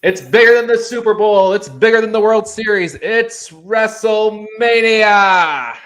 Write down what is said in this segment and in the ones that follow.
It's bigger than the Super Bowl. It's bigger than the World Series. It's Wrestlemania.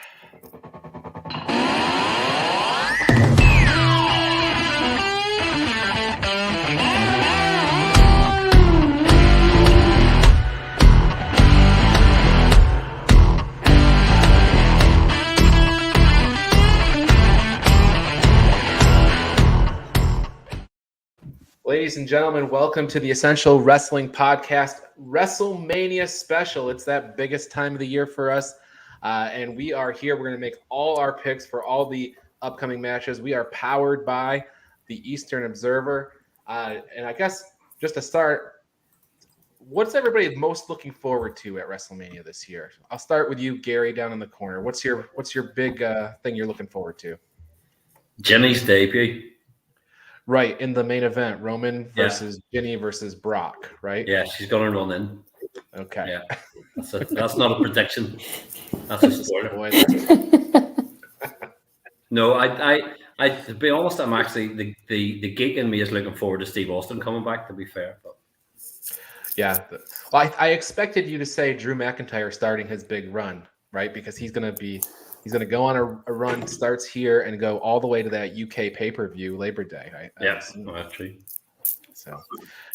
Ladies and gentlemen, welcome to the Essential Wrestling Podcast, Wrestlemania Special. It's that biggest time of the year for us, and we are here. We're going to make all our picks for all the upcoming matches. We are powered by the Eastern Observer, and I guess just to start, what's everybody most looking forward to at WrestleMania this year? I'll start with you, Gary, down in the corner. What's your big thing you're looking forward to? Jimmy's debut. Right, in the main event, Roman versus Ginny versus Brock, right? Yeah, she's going to run in. Okay. Yeah, that's not a prediction. That's a spoiler. No, I to be honest, I'm actually the geek in me is looking forward to Steve Austin coming back. To be fair, but yeah, well, I expected you to say Drew McIntyre starting his big run, right? Because he's going to go on a run, starts here and go all the way to that UK pay-per-view Labor Day. That's true. So,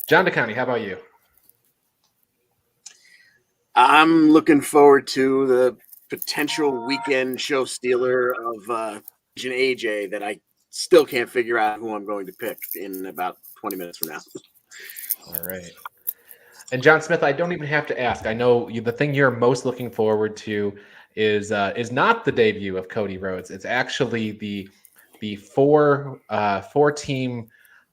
John DeCounty, how about you? I'm looking forward to the potential weekend show stealer of AJ that I still can't figure out who I'm going to pick in about 20 minutes from now. All right. And John Smith, I don't even have to ask. I know the thing you're most looking forward to is not the debut of Cody Rhodes. It's actually the four-team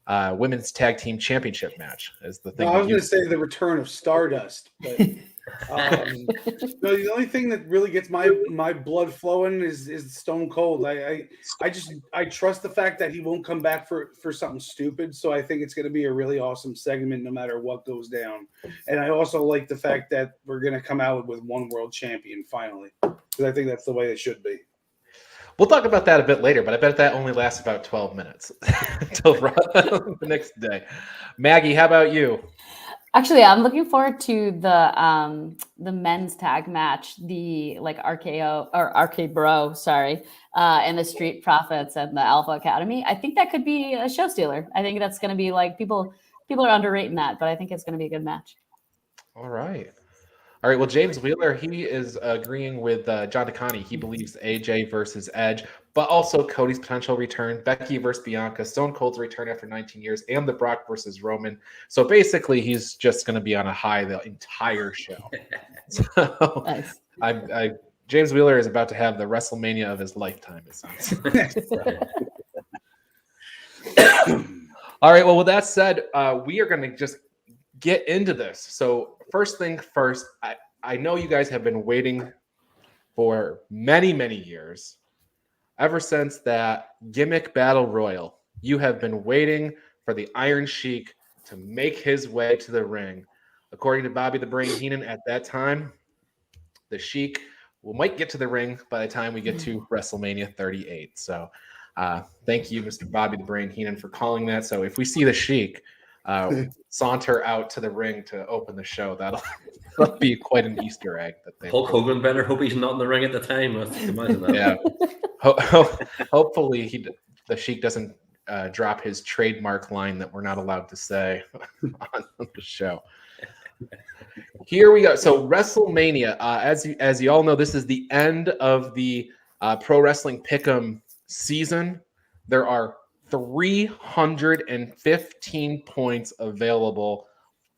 women's tag team championship match. Is the thing? No, I was going to say the return of Stardust, but no, the only thing that really gets my blood flowing is Stone Cold. I trust the fact that he won't come back for something stupid. So I think it's going to be a really awesome segment no matter what goes down. And I also like the fact that we're going to come out with one world champion finally, because I think that's the way it should be. We'll talk about that a bit later, but I bet that only lasts about 12 minutes until the next day. Maggie, how about you? Actually, I'm looking forward to the men's tag match, the RKO or RK Bro, and the Street Profits and the Alpha Academy. I think that could be a show stealer. I think that's going to be people are underrating that, but I think it's going to be a good match. All right. Well, James Wheeler, he is agreeing with John DeCounty. He believes AJ versus Edge, but also Cody's potential return, Becky versus Bianca, Stone Cold's return after 19 years, and the Brock versus Roman. So basically, he's just going to be on a high the entire show. So nice. James Wheeler is about to have the WrestleMania of his lifetime, it sounds. All right. Well, with that said, we are going to just get into this. So first thing first, I know you guys have been waiting for many, many years. Ever since that gimmick battle royal, you have been waiting for the Iron Sheik to make his way to the ring. According to Bobby the Brain Heenan, at that time, the Sheik might get to the ring by the time we get to WrestleMania 38. So thank you, Mr. Bobby the Brain Heenan, for calling that. So if we see the Sheik saunter out to the ring to open the show, that'll be quite an Easter egg. Hulk Hogan better hope he's not in the ring at the time. Imagine that. Yeah. Hopefully the Sheik doesn't drop his trademark line that we're not allowed to say on the show. Here we go. So WrestleMania, as you all know, this is the end of the Pro Wrestling Pick'em season. There are 315 points available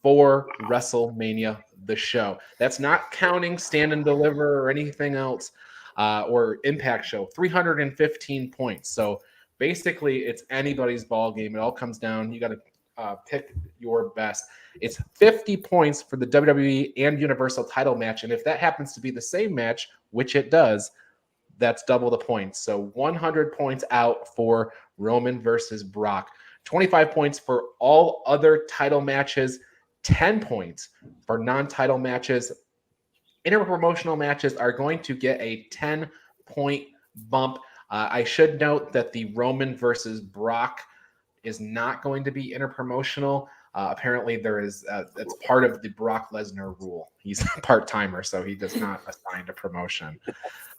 for WrestleMania, the show. That's not counting Stand and Deliver or anything else, or Impact Show. 315 points. So basically, it's anybody's ball game. It all comes down. You got to pick your best. It's 50 points for the WWE and Universal title match. And if that happens to be the same match, which it does, that's double the points. So 100 points out for Roman versus Brock. 25 points for all other title matches. 10 points for non-title matches. Interpromotional matches are going to get a 10-point bump. I should note that the Roman versus Brock is not going to be interpromotional. Apparently, there is it's part of the Brock Lesnar rule. He's a part-timer, so he does not assign a promotion.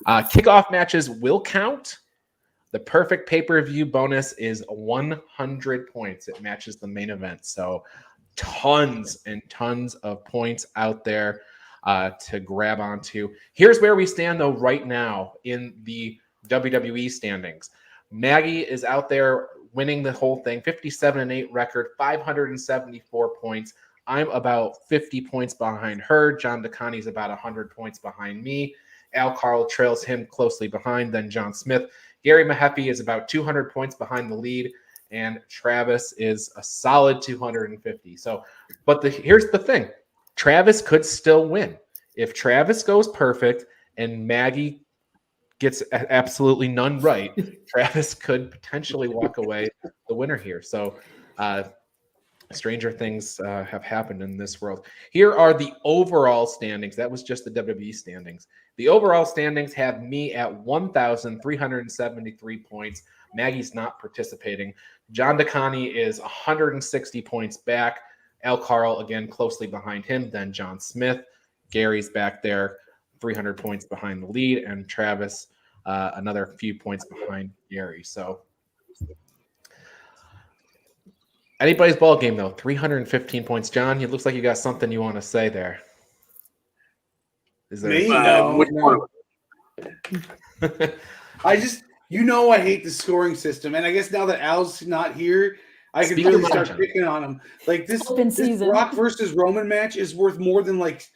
Kickoff matches will count. The perfect pay-per-view bonus is 100 points. It matches the main event. So tons and tons of points out there to grab onto. Here's where we stand, though, right now in the WWE standings. Maggie is out there winning the whole thing, 57-8 record, 574 points. I'm about 50 points behind her. John DeConnie's about 100 points behind me. Karl trails him closely behind, then John Smith. Gary Mehaffy is about 200 points behind the lead, and Travis is a solid 250. So, but here's the thing. Travis could still win. If Travis goes perfect and Maggie gets absolutely none right, Travis could potentially walk away the winner here. So stranger things have happened in this world. Here are the overall standings. That was just the WWE standings. The overall standings have me at 1,373 points. Maggie's not participating. John DeConnie is 160 points back. Karl, again, closely behind him. Then John Smith. Gary's back there, 300 points behind the lead. And Travis, another few points behind Gary. So anybody's ball game, though. 315 points. John, it looks like you got something you want to say there. Is there Me? Which one? I just, I hate the scoring system, and I guess now that Al's not here, I can Speak really your mind, start John. picking on him. Like this Open season. Brock versus Roman match is worth more than like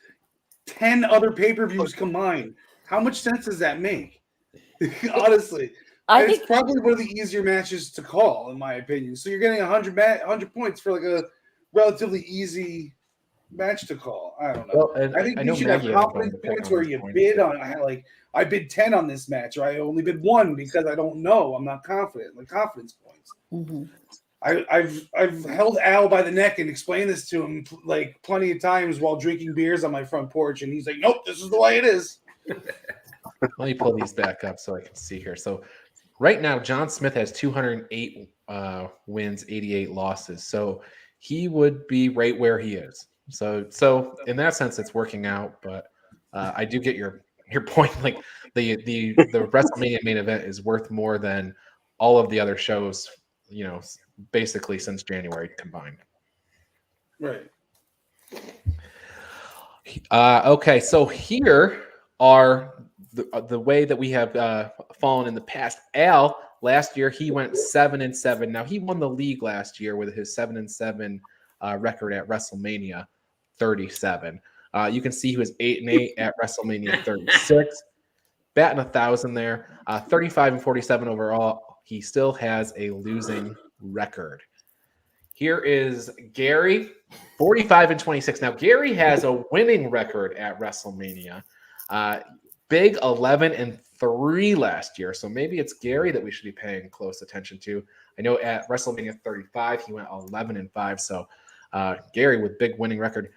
10 other pay-per-views combined. How much sense does that make? Honestly, I it's think probably one of the easier matches to call, in my opinion. So you're getting 100 points for like a relatively easy match to call. I don't know. Well, and I think know you should have Maggie had fun confidence to pick points on where these you points. bid on. I bid 10 on this match, or I only bid 1 because I don't know. I'm not confident. Like confidence points. Mhm. I've held Al by the neck and explained this to him like plenty of times while drinking beers on my front porch, and he's like, "Nope, this is the way it is." Let me pull these back up so I can see here. So right now, John Smith has 208 wins, 88 losses. So he would be right where he is. So in that sense, it's working out. But I do get your point. Like the WrestleMania main event is worth more than all of the other shows, basically since January combined. Right. Okay, so here are the way that we have fallen in the past. Al, last year he went 7-7. Now he won the league last year with his 7-7 record at WrestleMania 37. You can see he was 8-8 at WrestleMania 36, batting 1,000 there. 35-47 overall. He still has a losing record. Here is Gary, 45-26. Now Gary has a winning record at WrestleMania. Big 11-3 last year. So maybe it's Gary that we should be paying close attention to. I know at WrestleMania 35, he went 11-5. So Gary with big winning record.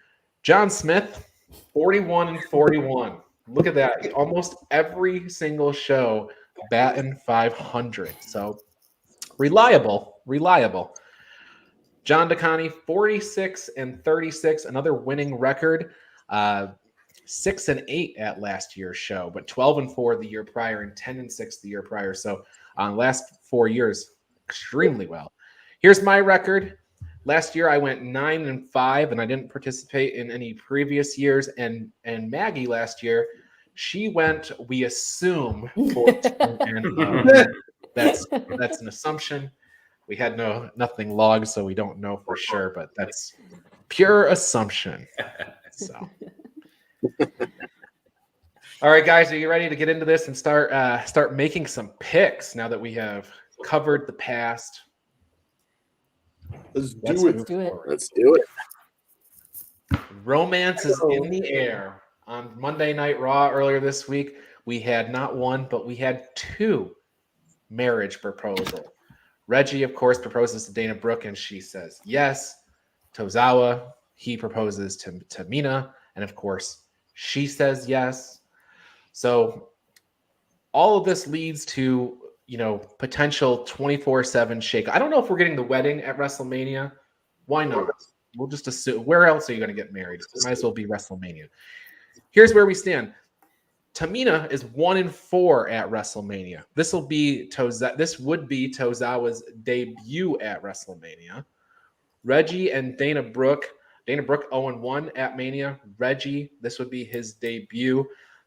John Smith, 41-41. Look at that. Almost every single show batting 500. So reliable. John DeConnie, 46-36, another winning record. 6-8 at last year's show, but 12-4 the year prior and 10-6 the year prior. So last 4 years, extremely well. Here's my record. Last year I went 9-5, and I didn't participate in any previous years. And Maggie last year, she went, we assume, 14-0. That's an assumption. We had nothing logged, so we don't know for sure, but that's pure assumption. So. All right, guys, are you ready to get into this and start making some picks now that we have covered the past? Let's move do it. forward. Let's do it. Romance is in the air. On Monday Night Raw earlier this week, we had not one, but we had 2 marriage proposals. Reggie, of course, proposes to Dana Brooke, and she says yes. Tozawa, he proposes to Mina, and of course, she says yes. So all of this leads to, potential 24/7 shake. I don't know if we're getting the wedding at WrestleMania. Why not? we'll just assume. Where else are you going to get married? Might as well be WrestleMania. Here's where we stand. Tamina is 1-4 at WrestleMania. This would be Tozawa's debut at WrestleMania. Reggie and Dana Brooke 0-1 at Mania. Reggie, this would be his debut,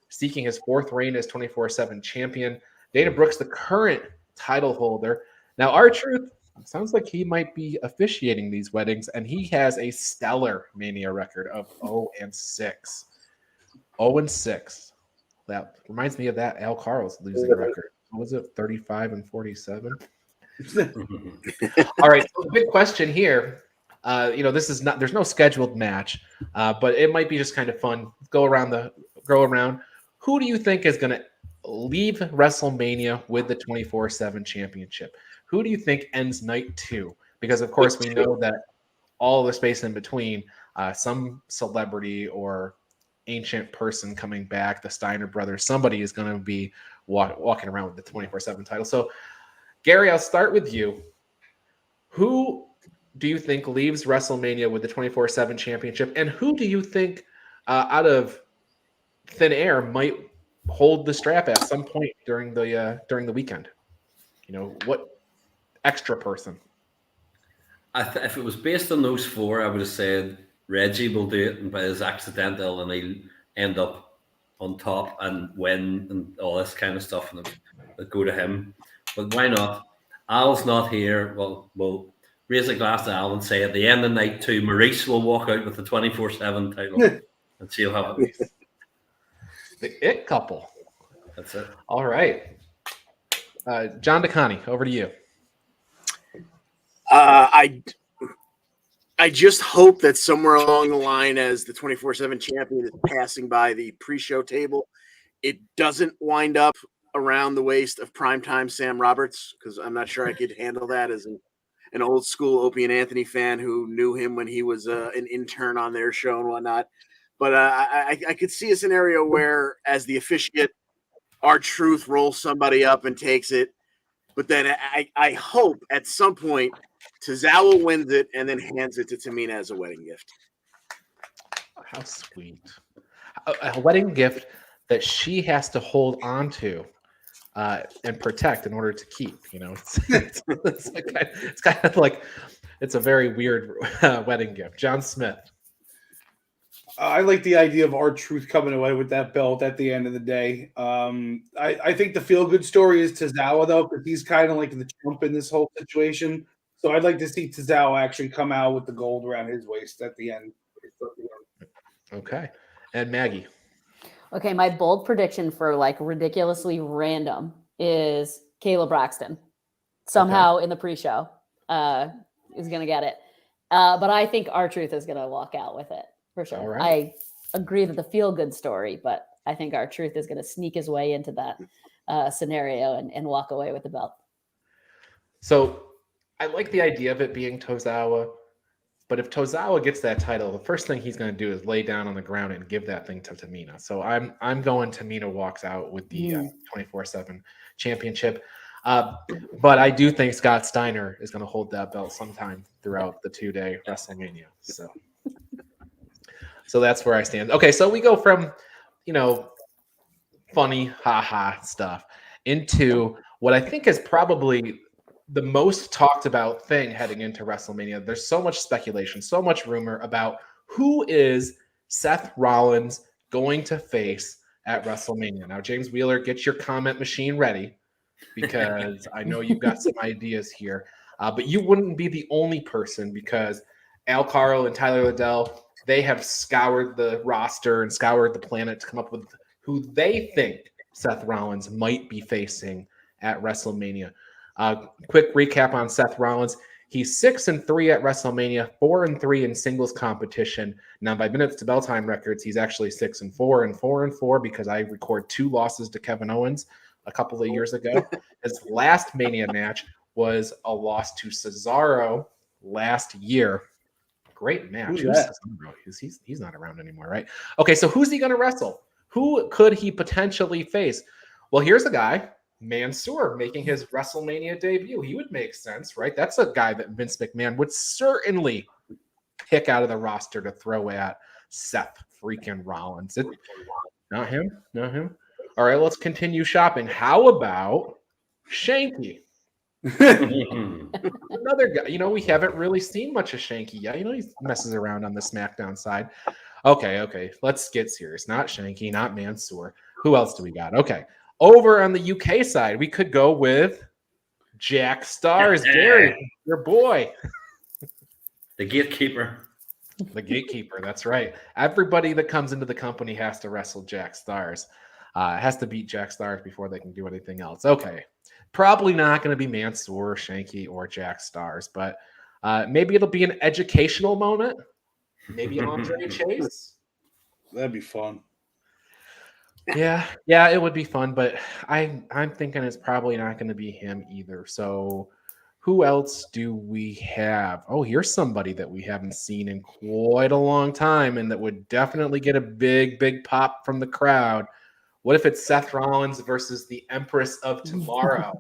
seeking his 4th reign as 24/7 champion. Dana Brooke's the current title holder. Now, R-Truth, it sounds like he might be officiating these weddings, and he has a stellar Mania record of 0-6. 0-6. That reminds me of that Al Karl's losing record. What was it, 35-47? All right, so the big question here, this is not, there's no scheduled match, but it might be just kind of fun. Go around. Who do you think is going to leave WrestleMania with the 24/7 championship? Who do you think ends night 2? Because of course we know that all the space in between, some celebrity or ancient person coming back, the Steiner brothers, somebody is going to be walking around with the 24/7 title. So, Gary, I'll start with you. Who do you think leaves WrestleMania with the 24/7 championship, and who do you think out of thin air might hold the strap at some point during the weekend? What extra person? If it was based on those 4, I would have said Reggie will do it, and by his accidental, and he'll end up on top and win and all this kind of stuff, and it'll go to him. But why not? Al's not here. Well, we'll raise a glass to Al and say at the end of night 2, Maurice will walk out with the 24/7 title, and she'll have it. The it couple. That's it. All right. John DeConnie, over to you. I just hope that somewhere along the line, as the 24/7 champion is passing by the pre-show table, it doesn't wind up around the waist of primetime Sam Roberts, because I'm not sure I could handle that as an old school Opie and Anthony fan who knew him when he was an intern on their show and whatnot. But I could see a scenario where, as the officiate, R-Truth rolls somebody up and takes it. But then I hope at some point Tozawa wins it and then hands it to Tamina as a wedding gift. How sweet. A wedding gift that she has to hold on to and protect in order to keep. It's kind of like, it's a very weird wedding gift. John Smith. I like the idea of R-Truth coming away with that belt at the end of the day. I think the feel-good story is Tozawa, though, because he's kind of like the chump in this whole situation. So I'd like to see Tozawa actually come out with the gold around his waist at the end. Okay. And Maggie. Okay, my bold prediction for ridiculously random is Kayla Braxton. Somehow in the pre-show is going to get it. But I think R-Truth is going to walk out with it. For sure. Right. I agree that the feel-good story, but I think R-Truth is going to sneak his way into that scenario and walk away with the belt. So I like the idea of it being Tozawa, but if Tozawa gets that title, the first thing he's going to do is lay down on the ground and give that thing to Tamina. So I'm going Tamina walks out with the 24/7 championship. But I do think Scott Steiner is going to hold that belt sometime throughout the 2-day WrestleMania. So that's where I stand. Okay, so we go from, funny, ha-ha stuff into what I think is probably the most talked about thing heading into WrestleMania. There's so much speculation, so much rumor about who is Seth Rollins going to face at WrestleMania. Now, James Wheeler, get your comment machine ready, because I know you've got some ideas here. But you wouldn't be the only person, because Al Karl and Tyler Liddell, they have scoured the roster and scoured the planet to come up with who they think Seth Rollins might be facing at WrestleMania. Quick recap on Seth Rollins. He's 6-3 at WrestleMania, 4-3 in singles competition. Now, by minutes to bell time records, he's actually 6-4 and 4-4 because I record 2 losses to Kevin Owens a couple of years ago. His last Mania match was a loss to Cesaro last year. Great match. He's not around anymore, right? Okay, so who's he going to wrestle? Who could he potentially face? Well, here's a guy, Mansoor, making his WrestleMania debut. He would make sense, right? That's a guy that Vince McMahon would certainly pick out of the roster to throw at Seth freaking Rollins. Not him. All right, let's continue shopping. How about Shanky? Another guy. You know, we haven't really seen much of Shanky yet. You know, he messes around on the SmackDown side. Okay. Let's get serious. Not Shanky, not Mansoor. Who else do we got? Okay. Over on the UK side, we could go with Jack Stars. Gary, your boy. The gatekeeper. The gatekeeper. That's right. Everybody that comes into the company has to wrestle Jack Stars. Has to beat Jack Stars before they can do anything else. Okay. Probably not going to be Mansoor, Shanky, or Jack Stars, but maybe it'll be an educational moment. Maybe Andre Chase. That'd be fun. Yeah, it would be fun, but I'm thinking it's probably not going to be him either. So who else do we have? Oh, here's somebody that we haven't seen in quite a long time and that would definitely get a big pop from the crowd. What if it's Seth Rollins versus the Empress of Tomorrow?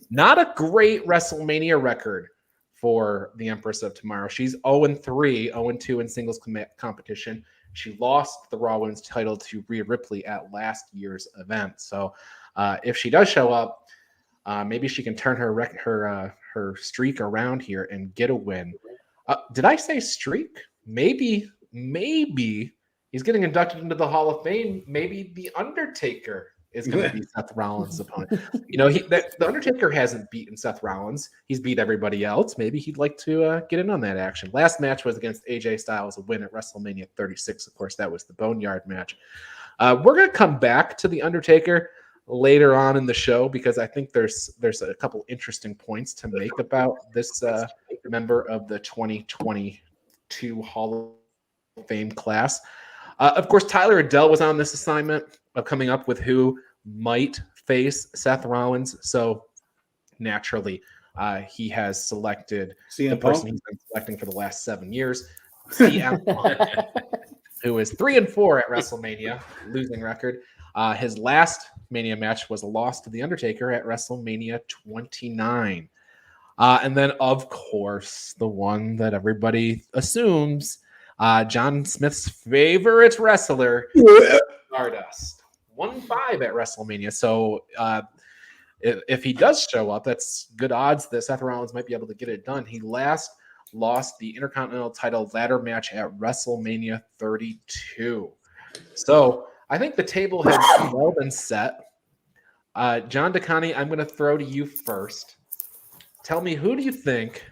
Not a great WrestleMania record for the Empress of Tomorrow. She's 0-3, 0-2 in singles competition. She lost the Raw Women's title to Rhea Ripley at last year's event. So if she does show up, maybe she can turn her streak around here and get a win. Did I say streak? Maybe he's getting inducted into the Hall of Fame. Maybe the Undertaker is going to be Seth Rollins' opponent. You know, the Undertaker hasn't beaten Seth Rollins. He's beat everybody else. Maybe he'd like to get in on that action. Last match was against AJ Styles, a win at WrestleMania 36. Of course, that was the Boneyard match. We're going to come back to the Undertaker later on in the show because I think there's a couple interesting points to make about this member of the 2022 Hall of Fame class. Of course, Tyler Adele was on this assignment of coming up with who might face Seth Rollins. So naturally, he has selected CM the person he's been selecting for the last 7 years, CM Punk, who is 3-4 at WrestleMania, losing record. His last Mania match was a loss to The Undertaker at WrestleMania 29. And then, of course, the one that everybody assumes, John Smith's favorite wrestler, Stardust, 1-5 at WrestleMania. So if he does show up, that's good odds that Seth Rollins might be able to get it done. He last lost the Intercontinental title ladder match at WrestleMania 32. So I think the table has well been set. John DeConnie, I'm going to throw to you first. Tell me, who do you think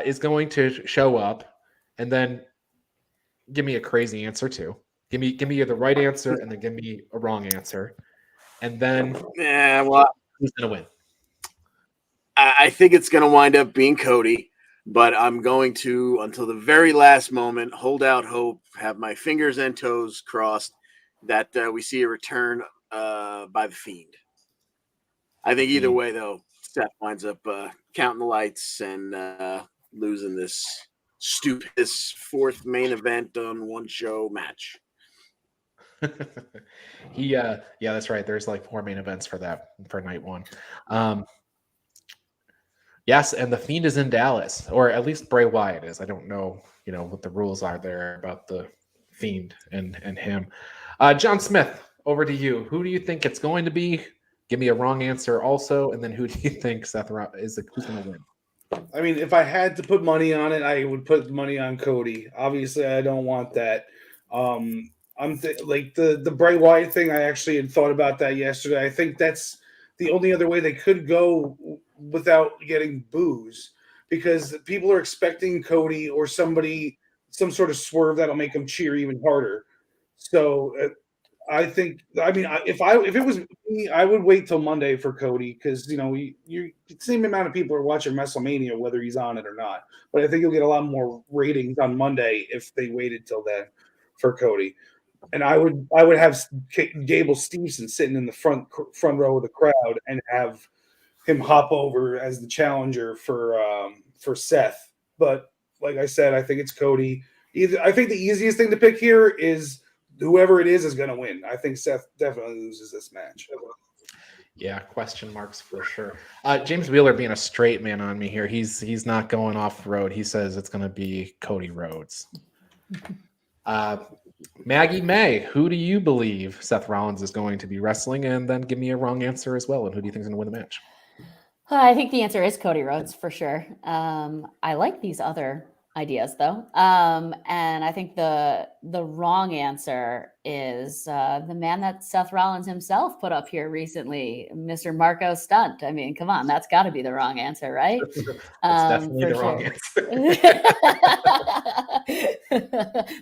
is going to show up, and then give me a crazy answer too. Give me the right answer, and then give me a wrong answer, and then who's going to win? I think it's going to wind up being Cody, but I'm going to, until the very last moment, hold out hope, have my fingers and toes crossed that we see a return by the Fiend. I think either way, though, Seth winds up counting the lights and losing this stupid fourth main event on one show match. Yeah, that's right. There's like 4 main events for night one. Yes, and the Fiend is in Dallas, or at least Bray Wyatt is. I don't know, what the rules are there about the Fiend and him. John Smith, over to you. Who do you think it's going to be? Give me a wrong answer also, and then who do you think who's going to win? I mean, if I had to put money on it, I would put money on Cody. Obviously, I don't want that. Like the Bray Wyatt thing. I actually had thought about that yesterday. I think that's the only other way they could go without getting boos, because people are expecting Cody or some sort of swerve that'll make them cheer even harder. So I think, if it was me, I would wait till Monday for Cody, because the same amount of people are watching WrestleMania whether he's on it or not. But I think you'll get a lot more ratings on Monday if they waited till then for Cody. And I would have Gable Steveson sitting in the front row of the crowd and have him hop over as the challenger for Seth. But like I said, I think it's Cody. I think the easiest thing to pick here is whoever it is going to win. I think Seth definitely loses this match. Yeah, question marks for sure. James Wheeler being a straight man on me here. He's not going off the road. He says it's going to be Cody Rhodes. Maggie May, who do you believe Seth Rollins is going to be wrestling? And then give me a wrong answer as well. And who do you think is going to win the match? I think the answer is Cody Rhodes for sure. I like these other ideas though, and I think the wrong answer is the man that Seth Rollins himself put up here recently, Mr. Marco Stunt. I mean, come on, that's got to be the wrong answer, right? That's definitely the wrong answer.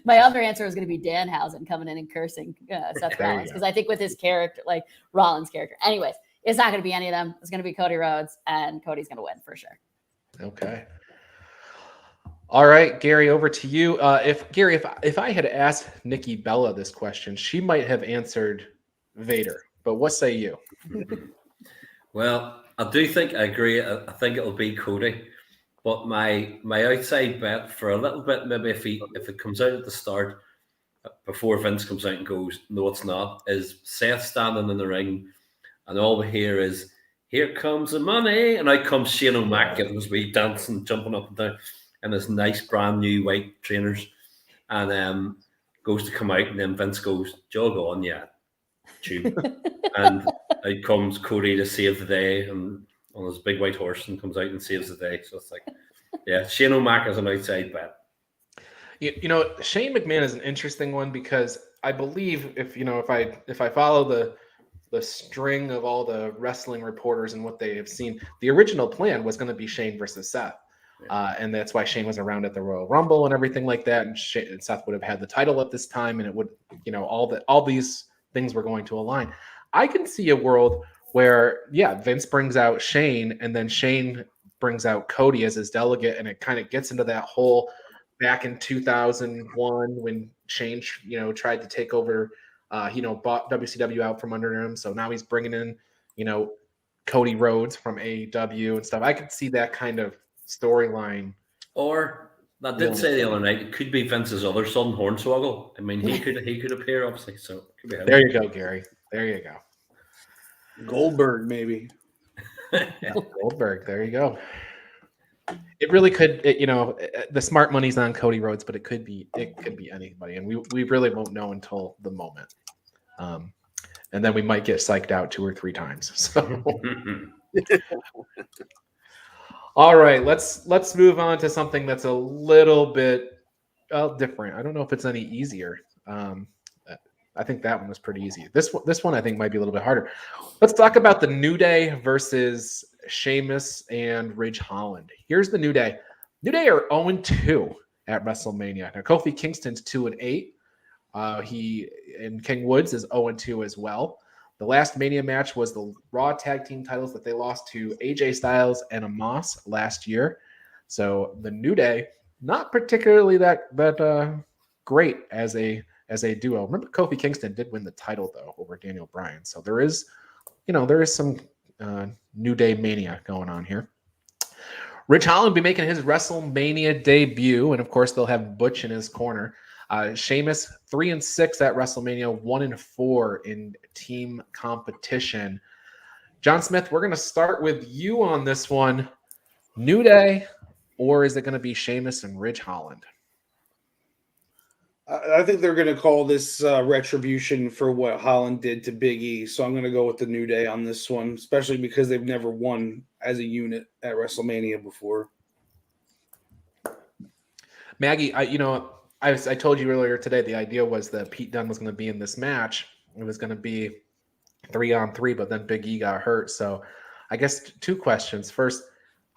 My other answer is going to be Danhausen coming in and cursing Seth Rollins because I think with his character, like Rollins' character, anyways. It's not going to be any of them. It's going to be Cody Rhodes, and Cody's going to win for sure. Okay. All right, Gary, over to you. If I had asked Nikki Bella this question, she might have answered Vader. But what say you? Well, I do think I agree. I think it'll be Cody. But my outside bet for a little bit, maybe if it comes out at the start, before Vince comes out and goes, no, it's not, is Seth standing in the ring. And all we hear is, here comes the money. And out comes Shane O'Mac getting his wee dancing, jumping up and down in his nice brand new white trainers. And goes to come out. And then Vince goes, jog on, yeah. Tune. And out comes Cody to save the day and on his big white horse and comes out and saves the day. So it's like, yeah, Shane O'Mac is an outside bet. You know, Shane McMahon is an interesting one because I believe if I follow the string of all the wrestling reporters and what they have seen, the original plan was going to be Shane versus Seth. And that's why Shane was around at the Royal Rumble and everything like that. And Seth would have had the title at this time. And it would, all these things were going to align. I can see a world where, Vince brings out Shane and then Shane brings out Cody as his delegate. And it kind of gets into that whole back in 2001 when Shane, tried to take over bought WCW out from under him. So now he's bringing in, Cody Rhodes from AEW and stuff. I could see that kind of storyline. Or I did say the other night, it could be Vince's other son, Hornswoggle. I mean, he could appear, obviously. So it could be him. There you go, Gary. There you go. Goldberg, maybe. Goldberg. There you go. It really could, the smart money's on Cody Rhodes, but it could be anybody, and we really won't know until the moment. And then we might get psyched out 2 or 3 times. So, all right, let's move on to something that's a little bit different. I don't know if it's any easier. I think that one was pretty easy. This one I think might be a little bit harder. Let's talk about the New Day versus Sheamus and Ridge Holland. Here's the New Day. New Day are 0-2 at WrestleMania. Now Kofi Kingston's 2-8. King Woods is 0-2 as well. The last Mania match was the Raw Tag Team titles that they lost to AJ Styles and Omos last year. So the New Day, not particularly that great as a duo. Remember, Kofi Kingston did win the title though over Daniel Bryan. So there is some New Day mania going on here. Ridge Holland will be making his WrestleMania debut, and of course they'll have Butch in his corner. Sheamus 3-6 at WrestleMania, 1-4 in team competition. John Smith, we're going to start with you on this one. New Day, or is it going to be Sheamus and Ridge Holland? I think they're going to call this retribution for what Holland did to Big E. So I'm going to go with the New Day on this one, especially because they've never won as a unit at WrestleMania before. Maggie, I told you earlier today, the idea was that Pete Dunne was going to be in this match. It was going to be 3-on-3, but then Big E got hurt. So I guess 2 questions. First,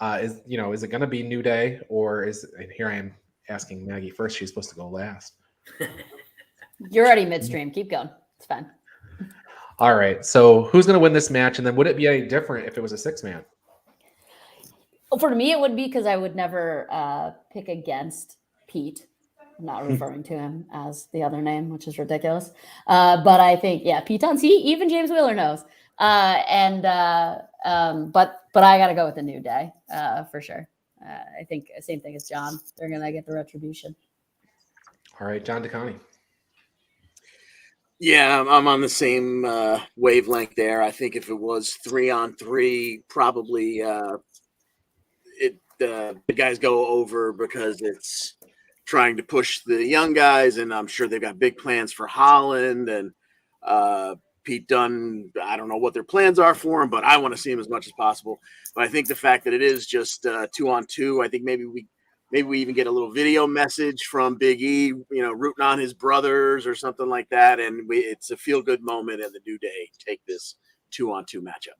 is it going to be New Day, or and here I am asking Maggie first. She's supposed to go last. You're already midstream. Keep going. It's fine. All right. So who's going to win this match? And then would it be any different if it was a 6-man? For me, it would be because I would never pick against Pete. I'm not referring to him as the other name, which is ridiculous. But I think, Pete Dunne. See, even James Wheeler knows. But I got to go with the New Day for sure. I think same thing as John. They're going to get the retribution. All right, John DeConnie. Yeah, I'm on the same wavelength there. I think if it was 3-on-3, probably the guys go over because it's trying to push the young guys, and I'm sure they've got big plans for Holland and Pete Dunne. I don't know what their plans are for him, but I want to see him as much as possible. But I think the fact that it is just 2-on-2, I think maybe we even get a little video message from Big E, rooting on his brothers or something like that, and it's a feel good moment, and the New Day take this 2-on-2 matchup.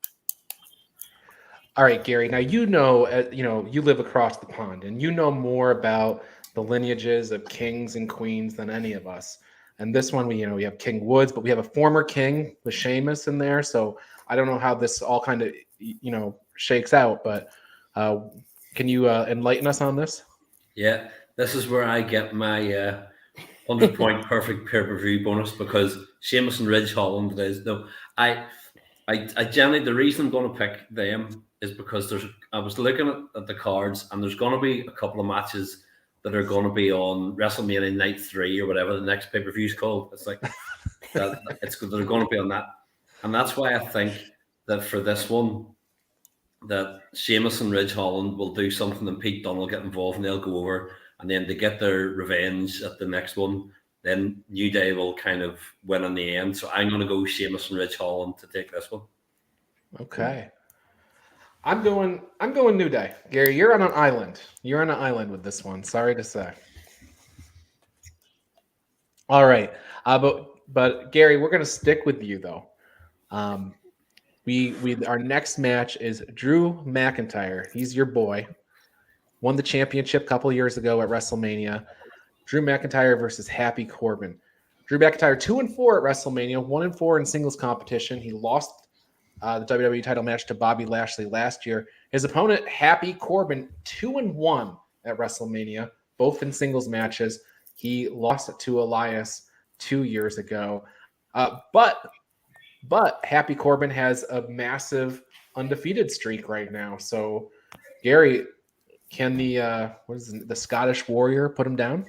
All right, Gary. Now you live across the pond, and you know more about the lineages of kings and queens than any of us. And this one, we have King Woods, but we have a former king with Sheamus in there. So I don't know how this all kind of shakes out, but can you enlighten us on this? Yeah, this is where I get my 100-point perfect pay-per-view bonus, because Sheamus and Ridge Holland is no. I generally, the reason I'm going to pick them is because I was looking at the cards, and there's going to be a couple of matches that are going to be on WrestleMania Night 3 or whatever the next pay-per-view is called. It's like that, they're going to be on that, and that's why I think that for this one, that Sheamus and Ridge Holland will do something, and Pete Dunne will get involved, and they'll go over, and then to get their revenge at the next one, then New Day will kind of win in the end. So I'm going to go Sheamus and Ridge Holland to take this one. Okay. I'm going New Day. Gary, you're on an island. You're on an island with this one. Sorry to say. All right. But Gary, we're going to stick with you though. Our next match is Drew McIntyre. He's your boy. Won the championship a couple years ago at WrestleMania. Drew McIntyre versus Happy Corbin. Drew McIntyre 2-4 at WrestleMania, 1-4 in singles competition. He lost the WWE title match to Bobby Lashley last year. His opponent, Happy Corbin, 2-1 at WrestleMania, both in singles matches. He lost it to Elias 2 years ago. But Happy Corbin has a massive undefeated streak right now. So, Gary, can the Scottish Warrior put him down?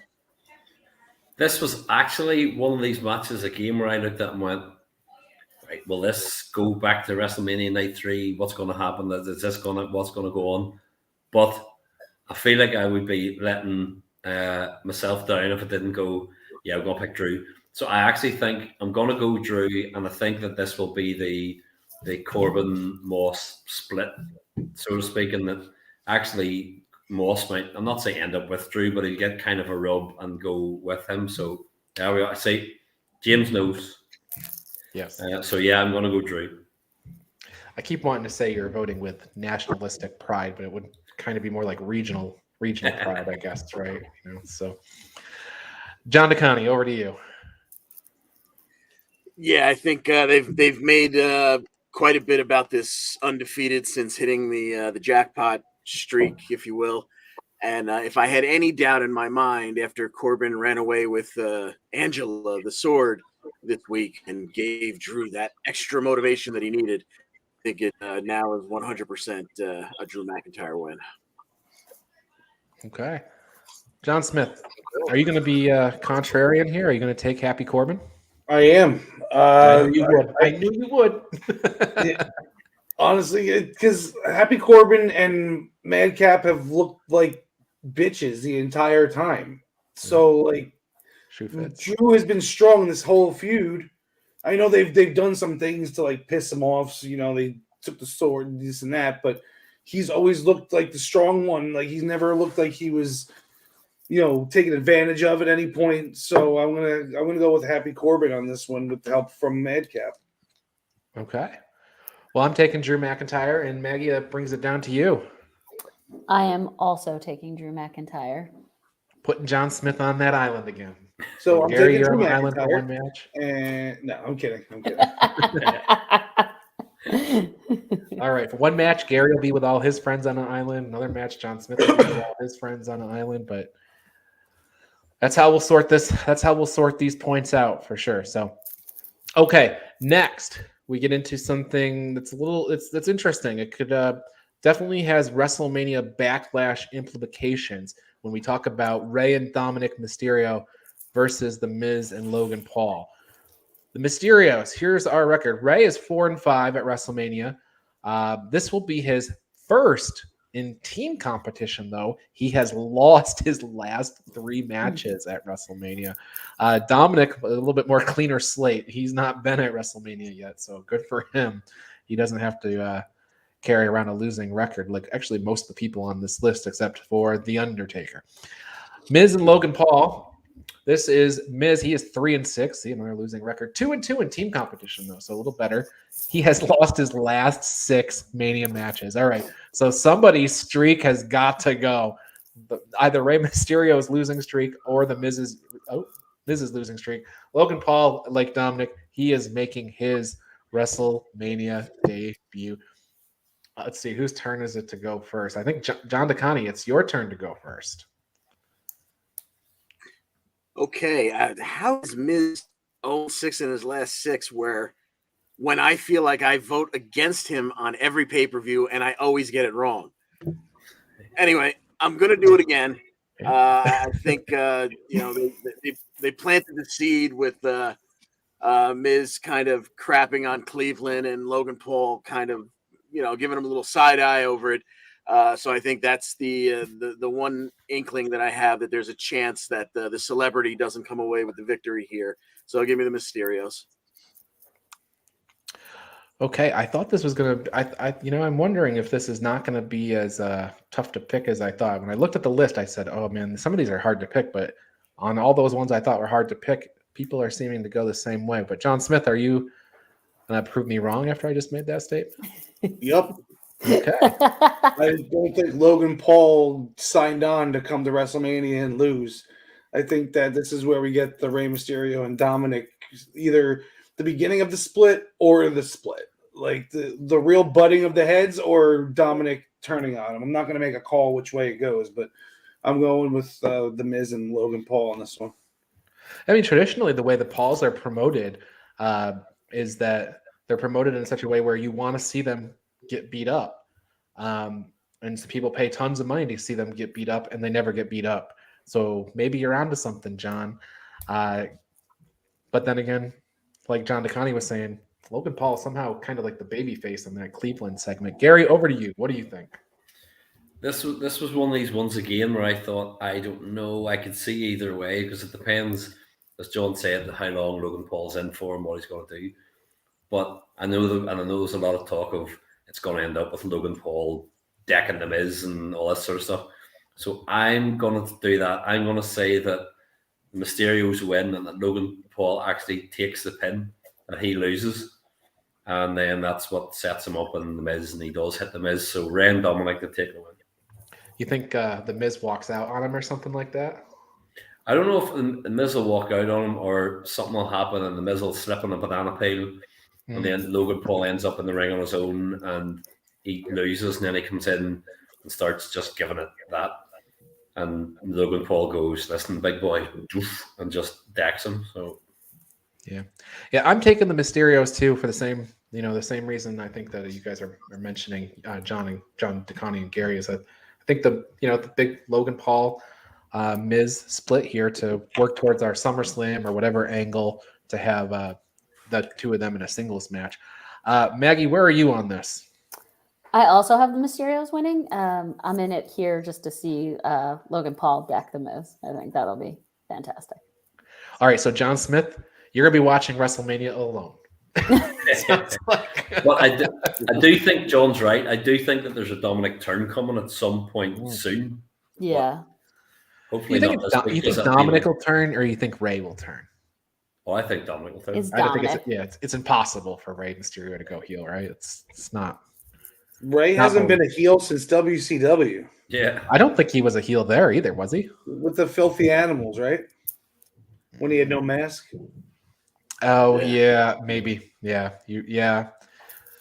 This was actually one of these matches, a game where I looked at and went, right, will this go back to WrestleMania Night 3? What's going to happen? What's going to go on? But I feel like I would be letting myself down if it didn't go, yeah, we're going to pick Drew. So I actually think I'm going to go Drew, and I think that this will be the Corbin-Moss split, so to speak, and that actually Moss might, I'm not saying end up with Drew, but he'll get kind of a rub and go with him. So there we are. See, James knows. Yes. So yeah, I'm going to go Drew. I keep wanting to say you're voting with nationalistic pride, but it would kind of be more like regional pride, I guess, right? So, John DeConnie, over to you. Yeah, I think they've made quite a bit about this undefeated since hitting the jackpot streak, if you will. And if I had any doubt in my mind after Corbin ran away with Angela, the Sword, this week and gave Drew that extra motivation that he needed, I think it now is 100% a Drew McIntyre win. Okay. John Smith, are you going to be contrarian here? Are you going to take Happy Corbin? I am. I knew you would. Yeah, honestly, because Happy Corbin and Madcap have looked like bitches the entire time. So, like, Drew has been strong in this whole feud. I know they've done some things to like piss him off. So, they took the sword and this and that, but he's always looked like the strong one. Like he's never looked like he was, taking advantage of at any point. So I'm gonna go with Happy Corbin on this one with the help from Madcap. Okay. Well, I'm taking Drew McIntyre, and Maggie, that brings it down to you. I am also taking Drew McIntyre. Putting John Smith on that island again. So I'm Gary, taking you're Drew on an island for McIntyre. one match. And no, I'm kidding. All right, for one match, Gary will be with all his friends on an island. Another match, John Smith will be with all his friends on an island. But that's how we'll sort this. That's how we'll sort these points out for sure. So, okay, next we get into something that's that's interesting. It could definitely has WrestleMania backlash implications when we talk about Rey and Dominic Mysterio versus The Miz and Logan Paul. The Mysterios. Here's our record. Ray is 4-5 at WrestleMania. This will be his first in team competition, though. He has lost his last 3 matches at WrestleMania. Dominic, a little bit more cleaner slate. He's not been at WrestleMania yet, so good for him. He doesn't have to carry around a losing record like actually most of the people on this list, except for The Undertaker. Miz and Logan Paul. This is Miz. He is 3-6. See, another losing record. 2-2 in team competition, though, so a little better. He has lost his last 6 Mania matches. All right, so somebody's streak has got to go. Either Rey Mysterio's losing streak or the Miz's losing streak. Logan Paul, like Dominic, he is making his WrestleMania debut. Let's see, whose turn is it to go first? I think John DeConnie, it's your turn to go first. Okay, how is Miz 0-6 in his last 6 where when I feel like I vote against him on every pay-per-view and I always get it wrong? Anyway, I'm going to do it again. I think, they planted the seed with Miz kind of crapping on Cleveland and Logan Paul kind of, giving him a little side eye over it. So I think that's the one inkling that I have that there's a chance that the celebrity doesn't come away with the victory here. So give me the Mysterios. Okay, I thought this was going to. I'm wondering if this is not going to be as tough to pick as I thought. When I looked at the list, I said, "Oh man, some of these are hard to pick." But on all those ones I thought were hard to pick, people are seeming to go the same way. But John Smith, are you going to prove me wrong after I just made that statement? Yep. Okay. I don't think Logan Paul signed on to come to WrestleMania and lose. I think that this is where we get the Rey Mysterio and Dominic, either the beginning of the split or the split. Like the real butting of the heads or Dominic turning on him. I'm not going to make a call which way it goes, but I'm going with the Miz and Logan Paul on this one. I mean, traditionally, the way the Pauls are promoted is that they're promoted in such a way where you want to see them get beat up. And so people pay tons of money to see them get beat up, and they never get beat up. So maybe you're onto something, John. But then again, like John DeConnie was saying, Logan Paul is somehow kind of like the baby face in that Cleveland segment. Gary, over to you. What do you think? This was one of these ones again where I thought, I don't know, I could see either way because it depends, as John said, how long Logan Paul's in for and what he's going to do. But I know there's a lot of talk of it's going to end up with Logan Paul decking the Miz and all that sort of stuff. So I'm going to do that. I'm going to say that Mysterios win and that Logan Paul actually takes the pin and he loses. And then that's what sets him up in the Miz, and he does hit the Miz. So Ray and Dominic to take the win. You think the Miz walks out on him or something like that? I don't know if the Miz will walk out on him or something will happen and the Miz will slip on a banana peel. And then Logan Paul ends up in the ring on his own and he loses, and then he comes in and starts just giving it that. And Logan Paul goes, "Listen, big boy," and just decks him. So yeah, I'm taking the Mysterios too for the same reason I think that you guys are mentioning, John DeConnie and Gary, is that I think the big Logan Paul Miz split here to work towards our SummerSlam or whatever angle to have the two of them in a singles match. Maggie, where are you on this? I also have the Mysterios winning. I'm in it here just to see Logan Paul deck the Miz. I think that'll be fantastic. All right, so John Smith, you're going to be watching WrestleMania alone. Well, I do think John's right. I do think that there's a Dominic turn coming at some point soon. Yeah. Hopefully you think, not. You think Dominic will turn, or you think Ray will turn? Oh, I think Dominic will turn. It's I don't Dominic. think it's impossible for Rey Mysterio to go heel, right? It's not. Ray hasn't been a heel since WCW. Yeah. I don't think he was a heel there either, was he? With the filthy animals, right? When he had no mask. Oh yeah, maybe. Yeah,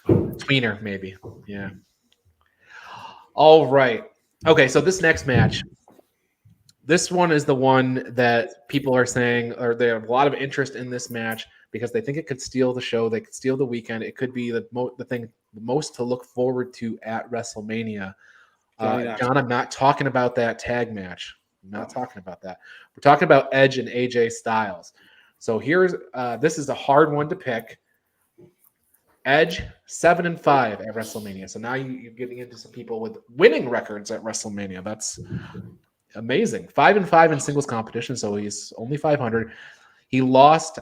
tweener, maybe. Yeah. All right. Okay, so this next match, this one is the one that people are saying, or they have a lot of interest in this match because they think it could steal the show, they could steal the weekend. It could be the most to look forward to at WrestleMania. John, I'm not talking about that tag match. I'm not talking about that. We're talking about Edge and AJ Styles. So here's this is a hard one to pick. Edge 7-5 at WrestleMania. So now you're getting into some people with winning records at WrestleMania. That's amazing. 5-5 in singles competition, so he's only 500. He lost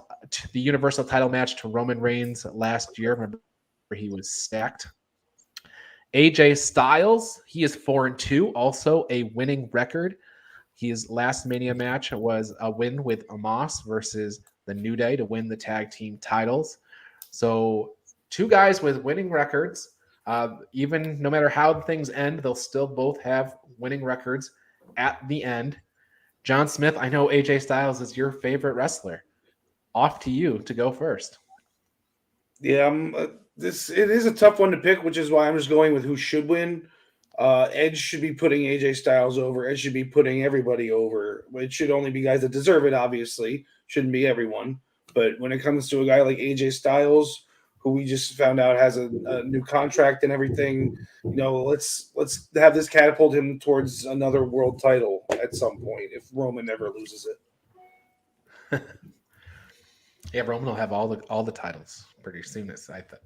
the Universal title match to Roman Reigns last year. Remember, he was stacked. AJ Styles, he is 4-2, also a winning record. His last Mania match was a win with Omos versus the New Day to win the tag team titles. So 2 guys with winning records. Even no matter how things end, they'll still both have winning records at the end. John Smith, I know AJ Styles is your favorite wrestler. Off to you to go first. Yeah, it is a tough one to pick, which is why I'm just going with who should win. Edge should be putting AJ Styles over. Edge should be putting everybody over. It should only be guys that deserve it, obviously. Shouldn't be everyone. But when it comes to a guy like AJ Styles, who we just found out has a new contract and everything, let's have this catapult him towards another world title at some point if Roman never loses it. Yeah, Roman will have all the titles pretty soon.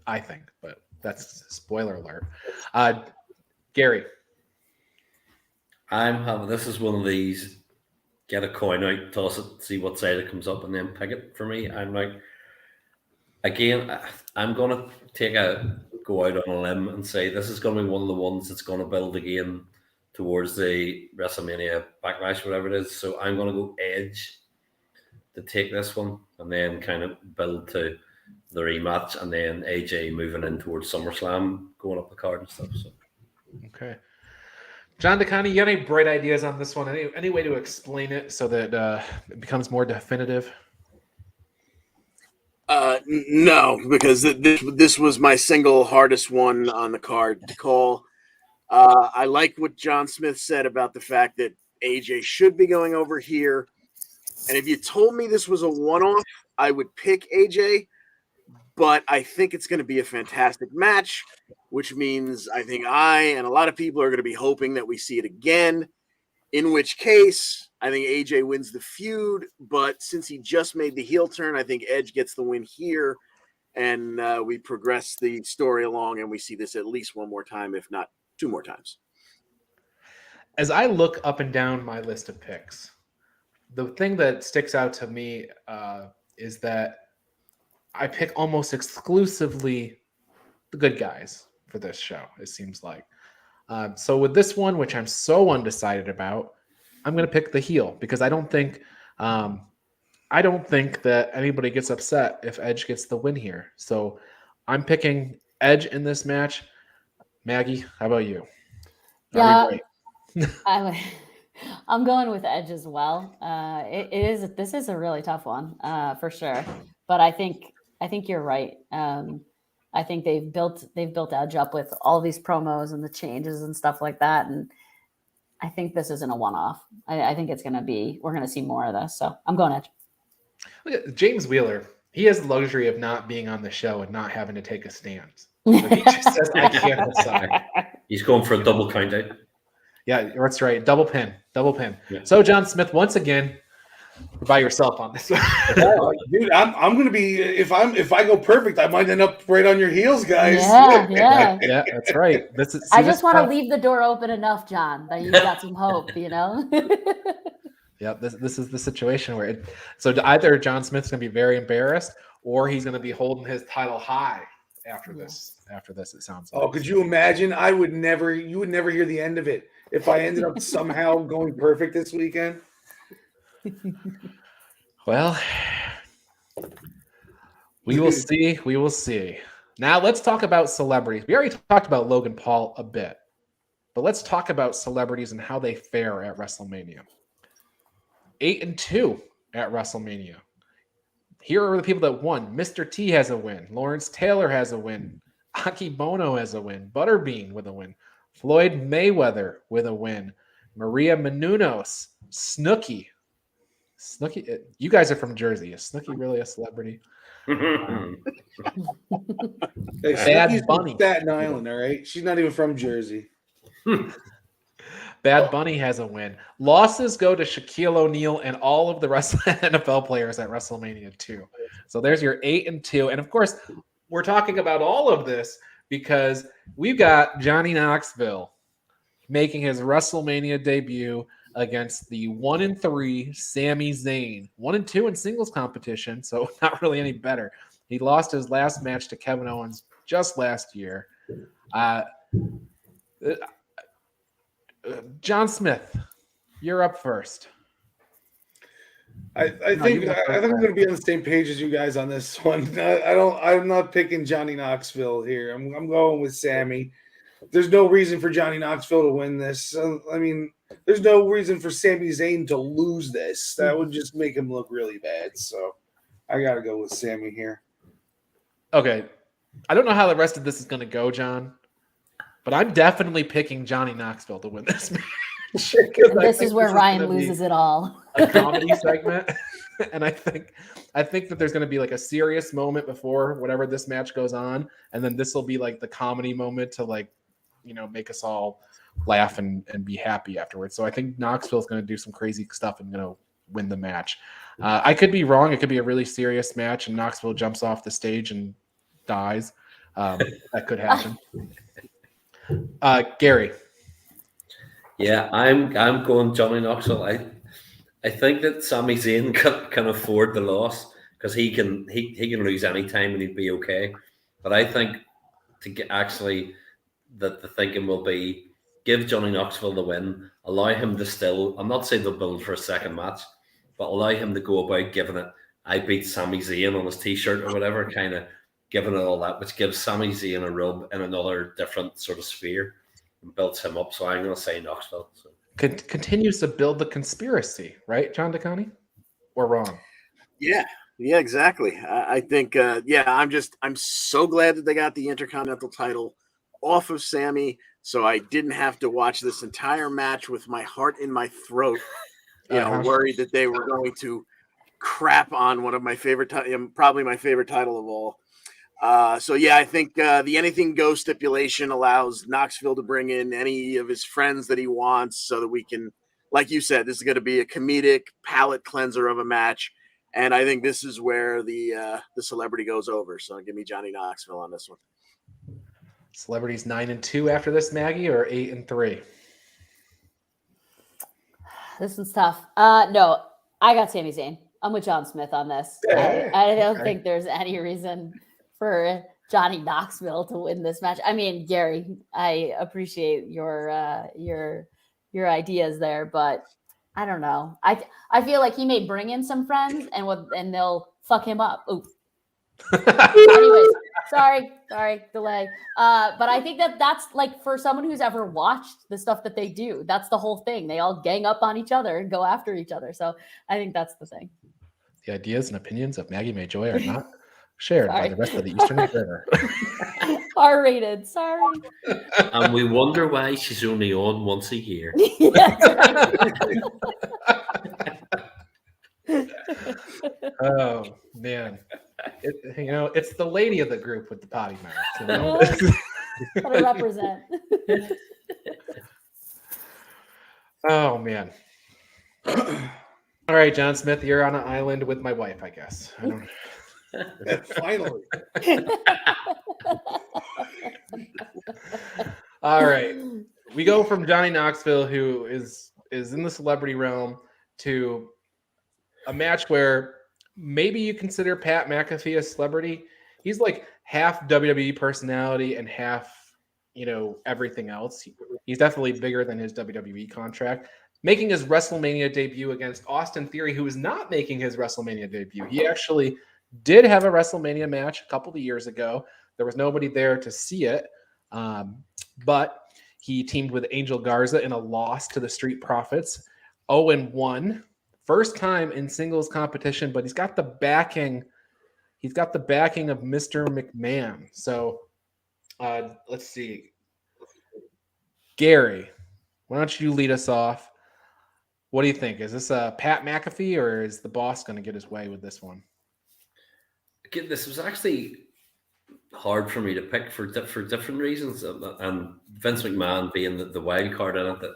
I think, but that's spoiler alert. Gary, I'm having this is one of these. Get a coin out, toss it, see what side it comes up, and then pick it for me. I'm like, again, I'm gonna go out on a limb and say this is gonna be one of the ones that's gonna build again towards the WrestleMania Backlash, whatever it is. So I'm gonna go Edge to take this one, and then kind of build to the rematch, and then AJ moving in towards SummerSlam, going up the card and stuff. So okay. John DeConnie, you got any bright ideas on this one? Any way to explain it so that it becomes more definitive? No, because this was my single hardest one on the card to call. I like what John Smith said about the fact that AJ should be going over here. And if you told me this was a one-off, I would pick AJ. But I think it's going to be a fantastic match, which means I think I and a lot of people are going to be hoping that we see it again, in which case I think AJ wins the feud. But since he just made the heel turn, I think Edge gets the win here, and we progress the story along, and we see this at least one more time, if not 2 more times. As I look up and down my list of picks, the thing that sticks out to me is that I pick almost exclusively the good guys for this show, it seems like. So with this one, which I'm so undecided about, I'm going to pick the heel because I don't think that anybody gets upset if Edge gets the win here. So I'm picking Edge in this match. Maggie, how about you? Yeah, I'm going with Edge as well. This is a really tough one for sure, but I think you're right. I think they've built Edge up with all these promos and the changes and stuff like that, and I think this isn't a one-off. I think we're going to see more of this. So I'm going Edge. Look at James Wheeler. He has the luxury of not being on the show and not having to take a stand. So he just says, I can't decide. he's going for a double count out. Yeah, that's right. Double pin. Yeah. So John Smith, once again, you're by yourself on this one. Dude, I'm gonna be if I go perfect, I might end up right on your heels, guys. Yeah. Yeah, that's right. I just want to leave the door open enough, John, that you've got some hope, Yeah, this is the situation where so either John Smith's gonna be very embarrassed or he's gonna be holding his title high after this. After this, it sounds like. Oh, could you imagine? You would never hear the end of it if I ended up somehow going perfect this weekend. Well, we will see. We will see. Now let's talk about celebrities. We already talked about Logan Paul a bit, but let's talk about celebrities and how they fare at WrestleMania. 8-2 at WrestleMania. Here are the people that won. Mr. T has a win. Lawrence Taylor has a win. Aki Bono has a win. Butterbean with a win. Floyd Mayweather with a win. Maria Menounos. Snooki. You guys are from Jersey. Is Snooki really a celebrity? Hey, Bad Snooki's Bunny. from Staten Island, all right? She's not even from Jersey. Bad Bunny has a win. Losses go to Shaquille O'Neal and all of the rest of the NFL players at WrestleMania 2. So there's your 8-2. And of course, we're talking about all of this because we've got Johnny Knoxville making his WrestleMania debut against the 1-3 Sami Zayn. 1-2 in singles competition, so not really any better. He lost his last match to Kevin Owens just last year. John Smith, you're up first. I think I'm going to be on the same page as you guys on this one. I'm not picking Johnny Knoxville here. I'm going with Sammy. There's no reason for Johnny Knoxville to win this. I mean, there's no reason for Sami Zayn to lose this. That would just make him look really bad. So I got to go with Sammy here. Okay. I don't know how the rest of this is going to go, John, but I'm definitely picking Johnny Knoxville to win this match. And this is where Ryan loses it all. A comedy segment. And I think that there's going to be like a serious moment before whatever this match goes on. And then this will be like the comedy moment to like, make us all laugh and be happy afterwards. So I think Knoxville's going to do some crazy stuff and going to win the match. I could be wrong. It could be a really serious match and Knoxville jumps off the stage and dies. That could happen. Gary. Yeah, I'm going Johnny Knoxville. I think that Sami Zayn can afford the loss because he can lose any time and he'd be okay. But I think to get actually that the thinking will be give Johnny Knoxville the win, allow him to still. I'm not saying they'll build for a second match, but allow him to go about giving it. I beat Sami Zayn on his T-shirt or whatever, kind of giving it all that, which gives Sami Zayn a rub in another different sort of sphere and builds him up. So I'm going to say Knoxville. So. Continues to build the conspiracy, right, John DeConnie? Or wrong? Yeah, exactly. I think, I'm so glad that they got the Intercontinental title off of Sammy, so I didn't have to watch this entire match with my heart in my throat, worried that they were going to crap on one of my favorite, probably my favorite title of all. I think the anything goes stipulation allows Knoxville to bring in any of his friends that he wants so that we can, like you said, this is going to be a comedic palate cleanser of a match. And I think this is where the celebrity goes over. So give me Johnny Knoxville on this one. Celebrities 9-2 after this, Maggie, or 8-3? This one's tough. No, I got Sami Zayn. I'm with John Smith on this. I don't think there's any reason for Johnny Knoxville to win this match. I mean, Gary, I appreciate your ideas there, but I don't know. I feel like he may bring in some friends and they'll fuck him up. Ooh. Anyways, sorry, delay. But I think that's like for someone who's ever watched the stuff that they do, that's the whole thing. They all gang up on each other and go after each other. So I think that's the thing. The ideas and opinions of Maggie Mayjoy are not shared by the rest of the Eastern River. R-rated, sorry. And we wonder why she's only on once a year. Oh man, it's the lady of the group with the potty mouth. Gotta represent. Oh man. All right, John Smith, you're on an island with my wife, I guess. I don't. Finally. All right. We go from Johnny Knoxville, who is in the celebrity realm, to a match where maybe you consider Pat McAfee a celebrity. He's like half WWE personality and half, everything else. He's definitely bigger than his WWE contract. Making his WrestleMania debut against Austin Theory, who is not making his WrestleMania debut. He actually did have a WrestleMania match a couple of years ago. There was nobody there to see it, but he teamed with Angel Garza in a loss to the Street Profits, 0-1. First time in singles competition, but he's got the backing. He's got the backing of Mr. McMahon. So let's see. Gary, why don't you lead us off? What do you think? Is this a Pat McAfee or is the boss going to get his way with this one? This was actually hard for me to pick for different reasons, and Vince McMahon being the wild card in it. That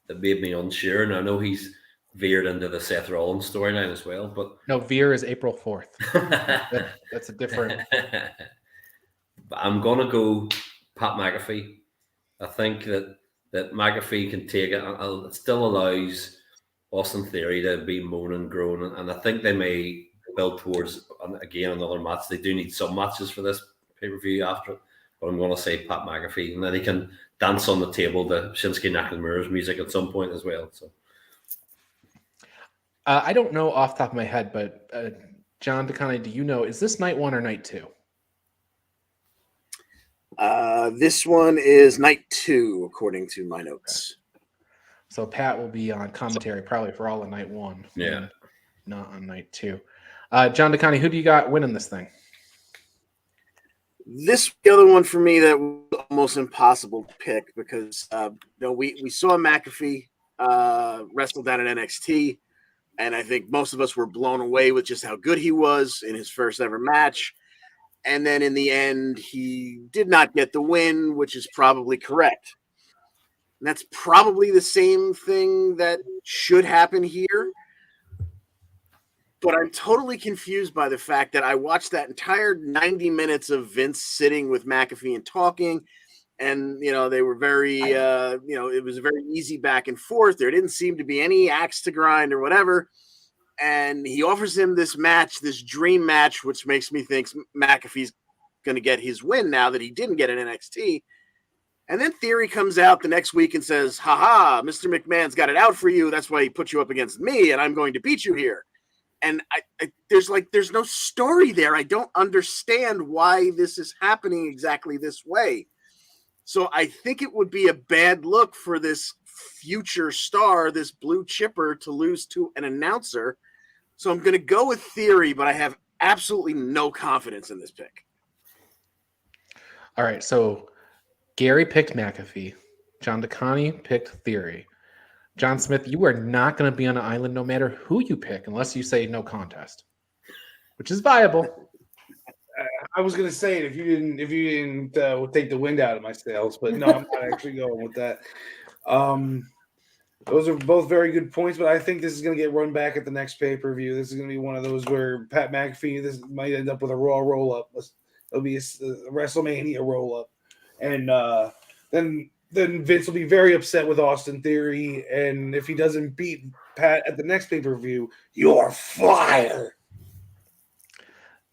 that made me unsure. And I know he's veered into the Seth Rollins storyline as well, but No, Veer is April 4th. That's a different. But I'm gonna go Pat McAfee. I think that McAfee can take it, and it still allows Austin Theory to be moaning and groaning, and I think they may build towards again another match. They do need some matches for this pay-per-view after it, but I'm going to say Pat McAfee, and then he can dance on the table to Shinsuke Nakamura's music at some point as well. So I don't know off the top of my head, but John DeConnie, do you know, is this night 1 or night 2? This one is night 2, according to my notes. So Pat will be on commentary probably for all of night 1. Yeah. Not on night 2. John DeConnie, who do you got winning this thing? This the other one for me that was almost impossible to pick because we saw McAfee wrestle down at NXT, and I think most of us were blown away with just how good he was in his first ever match. And then in the end, he did not get the win, which is probably correct. And that's probably the same thing that should happen here. But I'm totally confused by the fact that I watched that entire 90 minutes of Vince sitting with McAfee and talking. And, they were very, it was a very easy back and forth. There didn't seem to be any axe to grind or whatever. And he offers him this match, this dream match, which makes me think McAfee's going to get his win now that he didn't get an NXT. And then Theory comes out the next week and says, "Ha, Mr. McMahon's got it out for you. That's why he put you up against me, and I'm going to beat you here." And there's no story there. I don't understand why this is happening exactly this way. So I think it would be a bad look for this future star, this blue chipper, to lose to an announcer. So I'm going to go with Theory, but I have absolutely no confidence in this pick. All right, so Gary picked McAfee. John DeConnie picked Theory. John Smith, you are not going to be on an island no matter who you pick unless you say no contest, which is viable. I was going to say it if you didn't take the wind out of my sails, but no, I'm not actually going with that. Those are both very good points, but I think this is going to get run back at the next pay-per-view. This is going to be one of those where Pat McAfee, this might end up with a Raw roll-up. It'll be a WrestleMania roll-up. And then Vince will be very upset with Austin Theory, and if he doesn't beat Pat at the next pay-per-view, you're fired.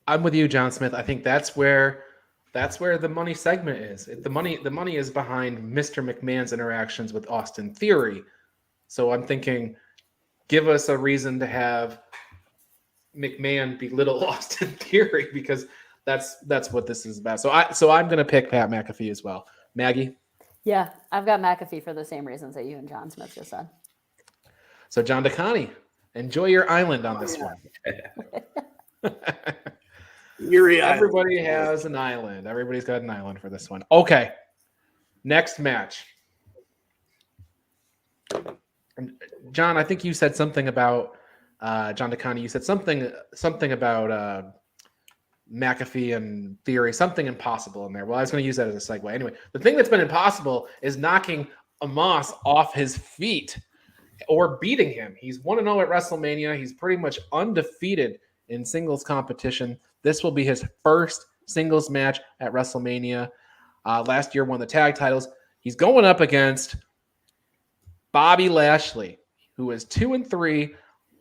I'm with you, John Smith. I think that's where the money segment is. The money is behind Mr. McMahon's interactions with Austin Theory. So I'm thinking, give us a reason to have McMahon belittle Austin Theory because that's what this is about. So I'm going to pick Pat McAfee as well. Maggie? Yeah, I've got McAfee for the same reasons that you and John Smith just said. So John DeConnie, enjoy your island on this one. Everybody has an island. Everybody's got an island for this one. Okay. Next match. John, I think you said something about John DeConnie. You said something about McAfee and Theory, something impossible in there. Well, I was going to use that as a segue. Anyway, the thing that's been impossible is knocking Amos off his feet or beating him. He's 1-0 at WrestleMania. He's pretty much undefeated in singles competition. This will be his first singles match at WrestleMania. Last year won the tag titles. He's going up against Bobby Lashley, who is 2-3,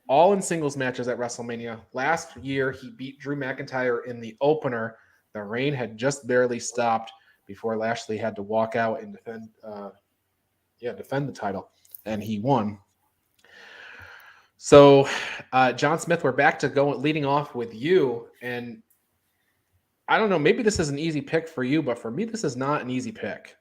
all in singles matches at WrestleMania. Last year, he beat Drew McIntyre in the opener. The reign had just barely stopped before Lashley had to walk out and defend the title, and he won. So, John Smith, we're back to leading off with you, and I don't know, maybe this is an easy pick for you, but for me, this is not an easy pick.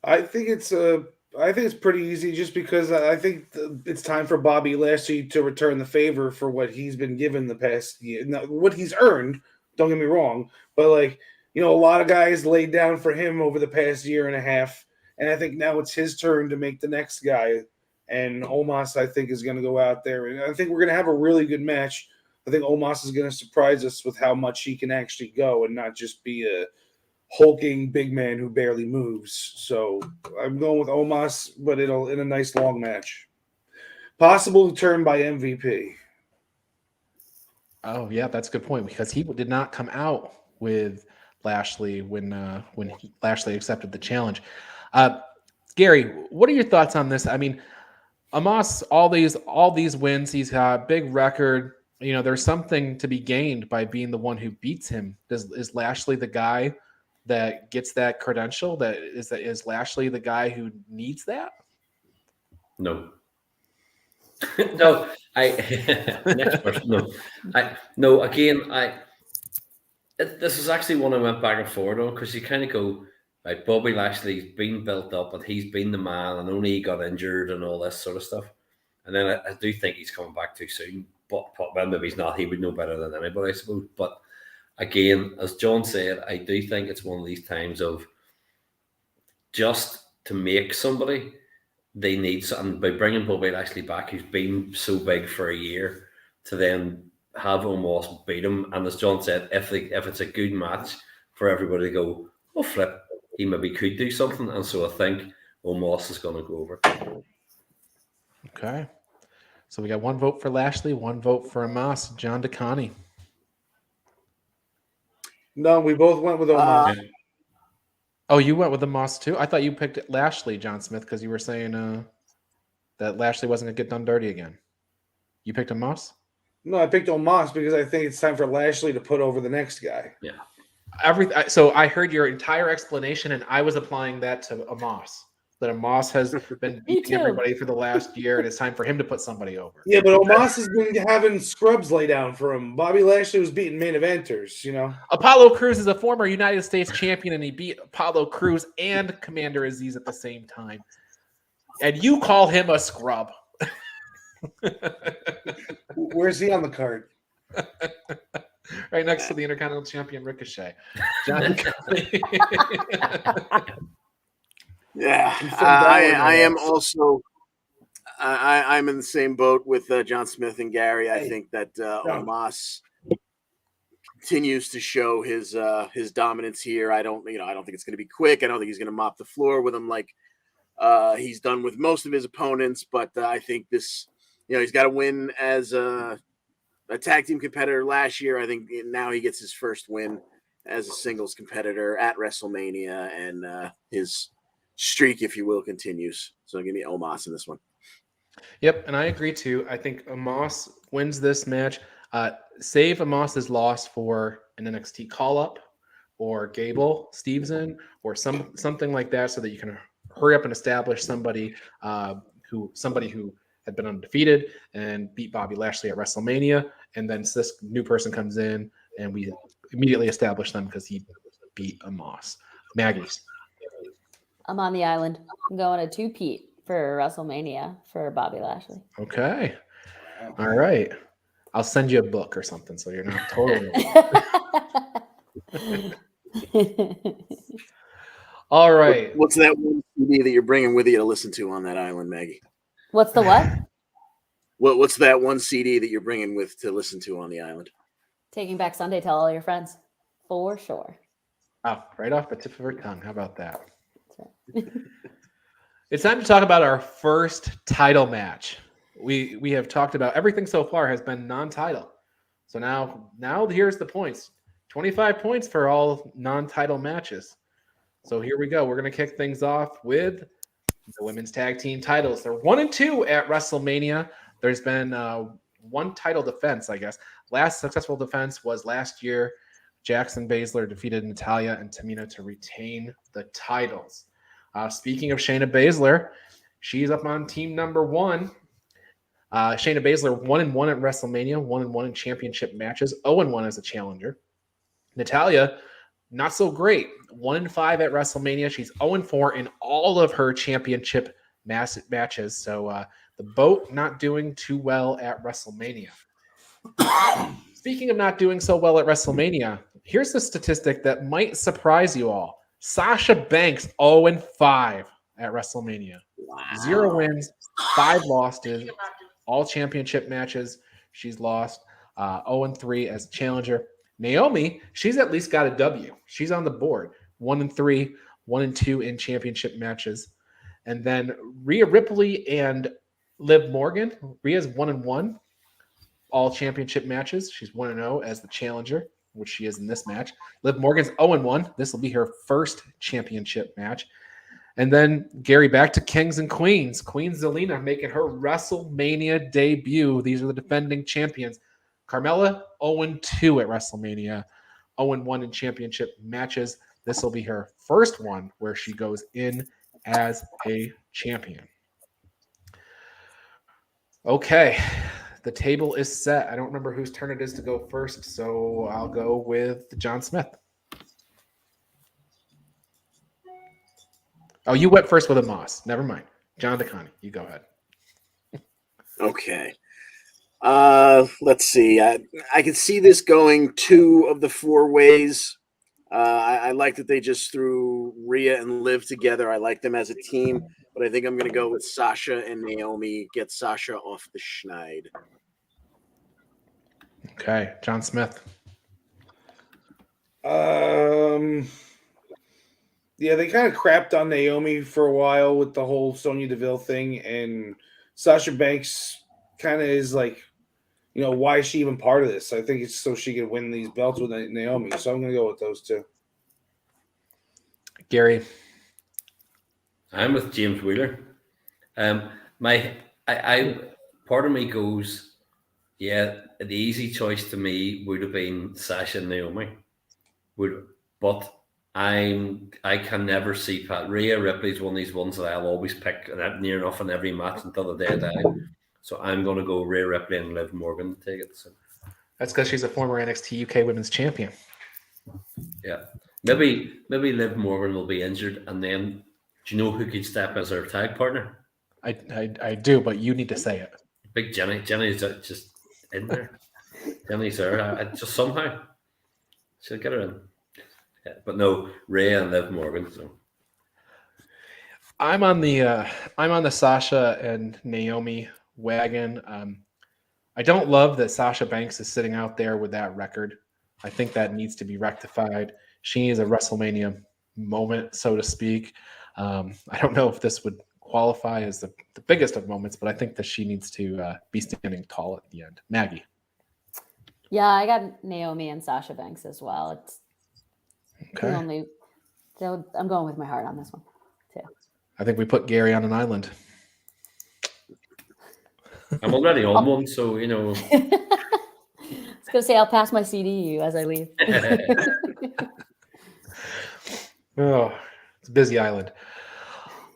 I think it's pretty easy just because I think it's time for Bobby Lashley to return the favor for what he's been given the past year. Now, what he's earned, don't get me wrong, but a lot of guys laid down for him over the past year and a half, and I think now it's his turn to make the next guy. And Omos, I think, is going to go out there, and I think we're going to have a really good match. I think Omos is going to surprise us with how much he can actually go and not just be hulking big man who barely moves. So I'm going with Omos, but in a nice long match. Possible to turn by MVP. Oh yeah, that's a good point because he did not come out with Lashley when Lashley accepted the challenge. Gary, what are your thoughts on this? I mean, Amos, all these wins, he's got a big record. You know, there's something to be gained by being the one who beats him. Is Lashley the guy that gets that credential? Is Lashley the guy who needs that? No. No, next person. No. Again, this is actually one I went back and forward on because you kind of go, right, Bobby Lashley's been built up and he's been the man and only he got injured and all this sort of stuff. And then I do think he's coming back too soon. But well, maybe he's not. He would know better than anybody, I suppose. But again, as John said, I do think it's one of these times of just to make somebody, they need something. By bringing Bobby Lashley back, who's been so big for a year, to then have Omos beat him. And as John said, if it's a good match for everybody to go, oh, flip, he maybe could do something. And so I think Omos is going to go over. Okay. So we got one vote for Lashley, one vote for Amos. John DeConnie. No, we both went with Omos. Oh, you went with Amos too? I thought you picked Lashley, John Smith, because you were saying that Lashley wasn't going to get done dirty again. You picked Amos? No, I picked Omos because I think it's time for Lashley to put over the next guy. Yeah. So I heard your entire explanation, and I was applying that to Amos. That Amos has been beating everybody for the last year, and it's time for him to put somebody over. Yeah, but Omos has been having scrubs lay down for him. Bobby Lashley was beating main eventers, you know. Apollo Crews is a former United States champion, and he beat Apollo Crews and Commander Aziz at the same time. And you call him a scrub. Where's he on the card? Right next to the Intercontinental Champion Ricochet. John Yeah, I am also. I'm in the same boat with John Smith and Gary. I think that Omos continues to show his dominance here. I don't think it's going to be quick. I don't think he's going to mop the floor with him like he's done with most of his opponents. But I think this, he's got to win as a tag team competitor last year. I think now he gets his first win as a singles competitor at WrestleMania, and his streak, if you will, continues. So give me Omos in this one. Yep, and I agree too. I think Omos wins this match. Save Omos's loss for an NXT call-up or Gable Stevenson or something like that, so that you can hurry up and establish somebody who had been undefeated and beat Bobby Lashley at WrestleMania, and then this new person comes in and we immediately establish them because he beat Omos. Maggie's. I'm on the island. I'm going to 2-peat for WrestleMania for Bobby Lashley. Okay. All right. I'll send you a book or something so you're not totally. All right. What's that one CD that you're bringing with you to listen to on that island, Maggie? What's the what? What's that one CD that you're bringing with to listen to on the island? Taking Back Sunday, tell all your friends. For sure. Oh, right off the tip of her tongue. How about that? It's time to talk about our first title match. We have talked about everything so far has been non-title. So now here's the points. 25 points for all non-title matches. So here we go. We're going to kick things off with the women's tag team titles. They're 1 and 2 at WrestleMania. There's been one title defense, I guess. Last successful defense was last year. Jackson Baszler defeated Natalya and Tamina to retain the titles. Speaking of Shayna Baszler, she's up on team number 1. Shayna Baszler 1-1 at WrestleMania, 1-1 in championship matches, 0-1 as a challenger. Natalya, not so great, 1-5 at WrestleMania. She's 0-4 in all of her championship matches. So the boat not doing too well at WrestleMania. Speaking of not doing so well at WrestleMania, here's a statistic that might surprise you all. Sasha Banks 0-5 at WrestleMania. Wow. 0 wins, 5 losses, all championship matches she's lost. 0-3 as challenger. Naomi, she's at least got a W. She's on the board. 1-3, 1-2 in championship matches. And then Rhea Ripley and Liv Morgan. Rhea's 1-1, all championship matches. She's 1-0 as the challenger, which she is in this match. Liv Morgan's 0-1. This will be her first championship match. And then Gary, back to Kings and Queens. Queen Zelina making her WrestleMania debut. These are the defending champions. Carmella 0-2 at WrestleMania, 0-1 in championship matches. This will be her first one where she goes in as a champion. Okay, the table is set. I don't remember whose turn it is to go first, so I'll go with John Smith. Oh, you went first with a Moss. Never mind. John DeConnie, you go ahead. Okay. Let's see. I can see this going 2 of the 4 ways. I like that they just threw Rhea and Liv together. I like them as a team, but I think I'm going to go with Sasha and Naomi. Get Sasha off the schneid. Okay, John Smith. Yeah, they kind of crapped on Naomi for a while with the whole Sonya Deville thing, and Sasha Banks kind of is like, why is she even part of this? I think it's so she can win these belts with Naomi. So I'm going to go with those 2. Gary. I'm with James Wheeler. Part of me goes, yeah, the easy choice to me would have been Sasha and Naomi. But I can never see Pat. Rhea Ripley's one of these ones that I'll always pick near enough in every match until the day I die. So I'm going to go Rhea Ripley and Liv Morgan to take it. So. That's because she's a former NXT UK Women's Champion. Yeah. Maybe Liv Morgan will be injured, and then do you know who could step as her tag partner? I do, but you need to say it. Big Jenny. Jenny's just in there. Jenny's there. Just somehow. She'll get her in. Yeah, but no, Rhea and Liv Morgan. So I'm on the Sasha and Naomi wagon. I don't love that Sasha Banks is sitting out there with that record. I think that needs to be rectified. She needs a WrestleMania moment, so to speak. I don't know if this would qualify as the biggest of moments, but I think that she needs to be standing tall at the end. Maggie. Yeah, I got Naomi and Sasha Banks as well. It's okay. I'm going with my heart on this one too. I think we put Gary on an island. I'm already on one, so I was going to say I'll pass my CD to you as I leave. Oh, it's a busy island.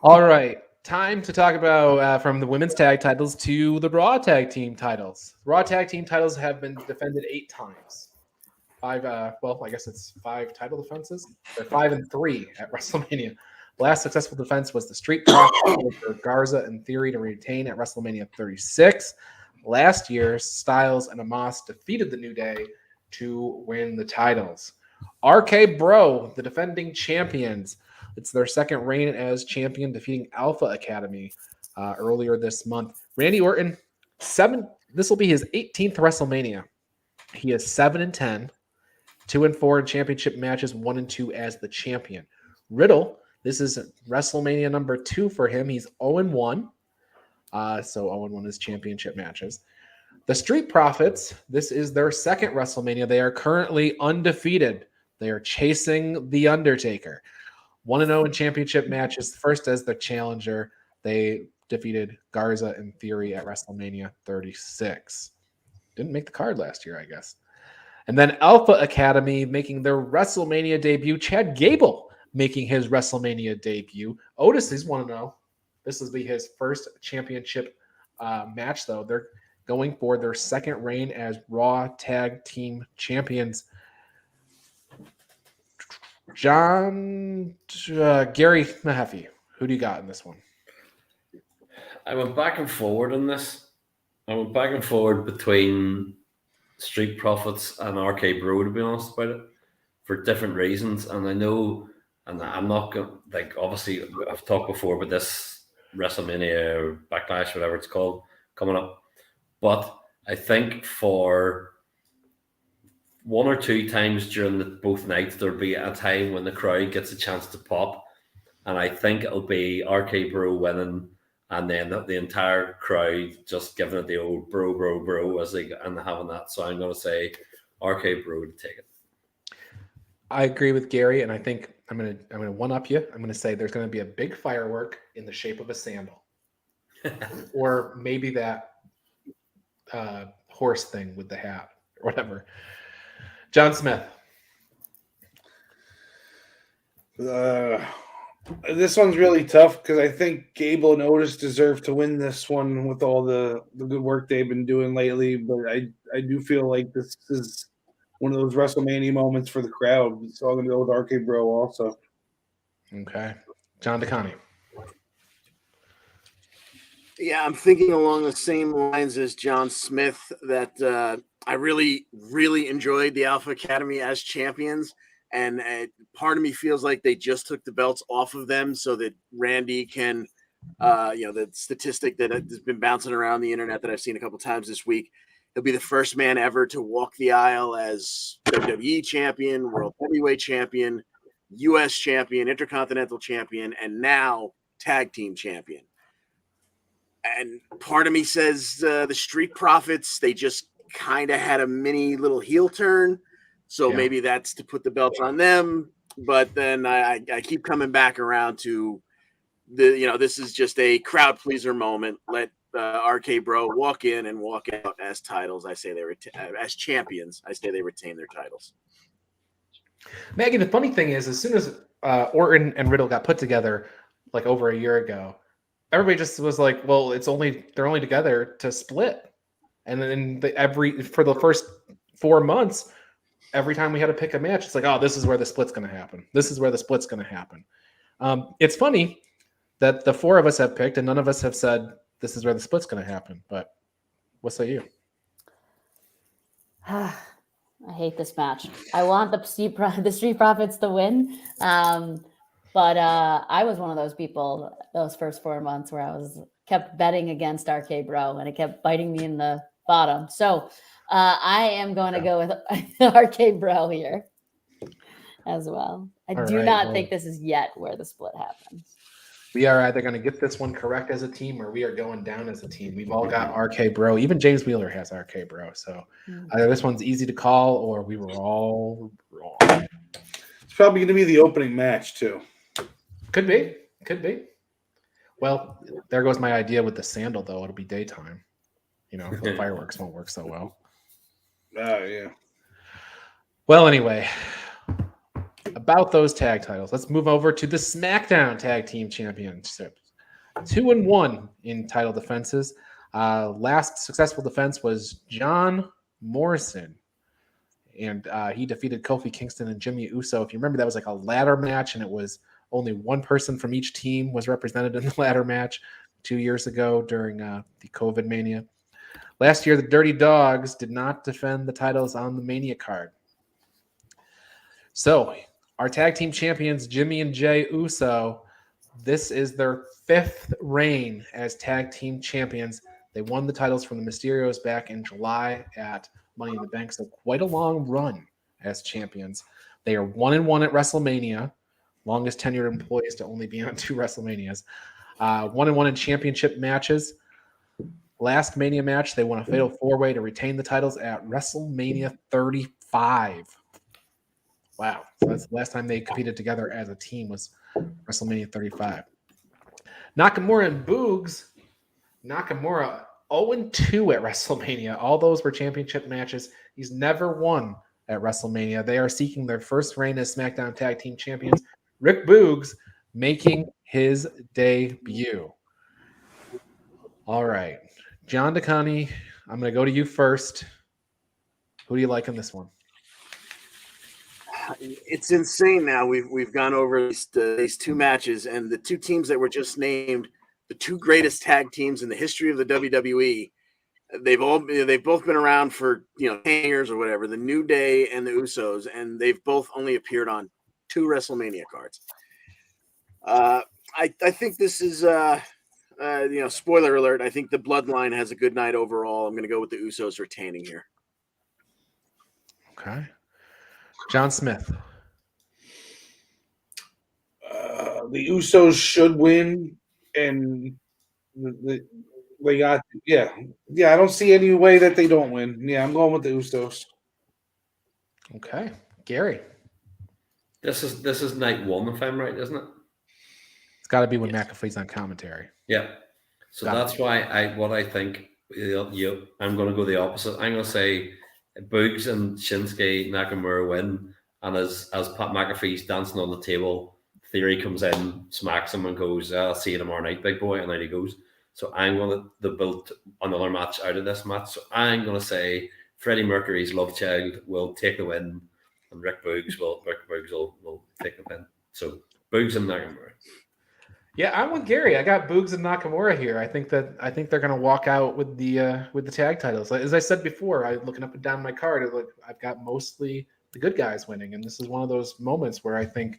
All right. Time to talk about from the women's tag titles to the Raw tag team titles. Raw tag team titles have been defended 8 times. 5, I guess it's 5 title defenses. They're 5-3 at WrestleMania. The last successful defense was the Street Profits for Garza and Theory to retain at WrestleMania 36. Last year, Styles and Amos defeated the New Day to win the titles. RK Bro, the defending champions. It's their second reign as champion, defeating Alpha Academy earlier this month. Randy Orton, this will be his 18th WrestleMania. He is 7-10, 2-4 in championship matches, 1-2 as the champion. Riddle, this is WrestleMania number 2 for him. He's 0-1. So 0-1 is championship matches. The Street Profits, this is their second WrestleMania. They are currently undefeated. They are chasing The Undertaker. 1-0 in championship matches. First as the challenger, they defeated Garza and Theory at WrestleMania 36. Didn't make the card last year, I guess. And then Alpha Academy making their WrestleMania debut. Chad Gable making his WrestleMania debut. Otis is 1-0. This will be his first championship match, though. They're going for their second reign as Raw Tag Team Champions. Gary Mehaffy, who do you got in this one? I went back and forward on this. I went back and forward between Street Profits and RK Bro, to be honest about it, for different reasons. And I know, and I'm not going to, obviously, I've talked before about this WrestleMania or Backlash, whatever it's called, coming up. But I think for one or two times during both nights there'll be a time when the crowd gets a chance to pop, and I think it'll be RK Bro winning, and then the entire crowd just giving it the old bro, bro, bro as they and having that. So I'm going to say RK Bro to take it. I agree with Gary, and I think I'm gonna one up you. I'm gonna say there's gonna be a big firework in the shape of a sandal, or maybe that horse thing with the hat or whatever. John Smith. This one's really tough because I think Gable and Otis deserve to win this one with all the good work they've been doing lately. But I do feel like this is one of those WrestleMania moments for the crowd. So I'm going to go with RK Bro also. Okay. John DeConnie. Yeah, I'm thinking along the same lines as John Smith that I really, really enjoyed the Alpha Academy as champions. And part of me feels like they just took the belts off of them so that Randy can, the statistic that has been bouncing around the internet that I've seen a couple times this week, he'll be the first man ever to walk the aisle as WWE champion, World Heavyweight champion, U.S. champion, Intercontinental champion, and now tag team champion. And part of me says the Street Profits, they just kind of had a mini little heel turn. So maybe that's to put the belts on them. But then I keep coming back around to this is just a crowd pleaser moment. Let RK Bro walk in and walk out as titles. I say as champions. I say they retain their titles. Maggie, the funny thing is, as soon as Orton and Riddle got put together, like over a year ago, everybody just was like, "Well, they're only together to split." And then for the first 4 months, every time we had to pick a match, it's like, "Oh, this is where the split's going to happen. This is where the split's going to happen." It's funny that the four of us have picked, and none of us have said this is where the split's going to happen. But what say you? I hate this match. I want the Street Profits to win. But I was one of those people those first 4 months where I kept betting against RK Bro and it kept biting me in the bottom. So I am going to go with RK Bro here as well. I do not think this is yet where the split happens. We are either going to get this one correct as a team or we are going down as a team. We've all got RK Bro. Even James Wheeler has RK Bro. So either this one's easy to call or we were all wrong. It's probably going to be the opening match too. Could be. Well, there goes my idea with the sandal, though. It'll be daytime. The fireworks won't work so well. Yeah. Well, anyway, about those tag titles, let's move over to the SmackDown Tag Team Championships. 2-1 in title defenses. Last successful defense was John Morrison. And he defeated Kofi Kingston and Jimmy Uso. If you remember, that was like a ladder match, and it was only one person from each team was represented in the ladder match 2 years ago during the COVID Mania. Last year, the Dirty Dogs did not defend the titles on the Mania card. So, our tag team champions, Jimmy and Jay Uso, this is their 5th reign as tag team champions. They won the titles from the Mysterios back in July at Money in the Bank, so quite a long run as champions. They are 1-1 at WrestleMania. Longest tenured employees to only be on 2 WrestleManias. 1-1 in championship matches. Last Mania match, they won a fatal 4-way to retain the titles at WrestleMania 35. Wow. So that's the last time they competed together as a team was WrestleMania 35. Nakamura and Boogs. Nakamura 0-2 at WrestleMania. All those were championship matches. He's never won at WrestleMania. They are seeking their first reign as SmackDown Tag Team Champions. Rick Boogs making his debut. All right. John DeConnie, I'm going to go to you first. Who do you like in this one? It's insane now. We've gone over these 2 matches, and the 2 teams that were just named the 2 greatest tag teams in the history of the WWE. They've both been around for 10 years or whatever. The New Day and the Usos, and they've both only appeared on 2 WrestleMania cards. I think this is spoiler alert. I think the Bloodline has a good night overall. I'm going to go with the Usos retaining here. Okay. John Smith. The Usos should win, and they got yeah. I don't see any way that they don't win. Yeah, I'm going with the Usos. Okay. Gary. This is night one, if I'm right, isn't it? It's got to be when McAfee's on commentary. Yeah. So Got that's why I think I'm going to go the opposite. I'm going to say Boogs and Shinsuke Nakamura win, and as Pat McAfee's dancing on the table, Theory comes in, smacks him, and goes, "I'll see you tomorrow night, big boy," and then he goes. So I'm going to build another match out of this match. So I'm going to say Freddie Mercury's love child will take the win, and Rick Boogs will take the win. So Boogs and Nakamura. Yeah, I'm with Gary. I got Boogs and Nakamura here. I think they're going to walk out with the tag titles. As I said before, I looking up and down my card. I've got mostly the good guys winning, and this is one of those moments where I think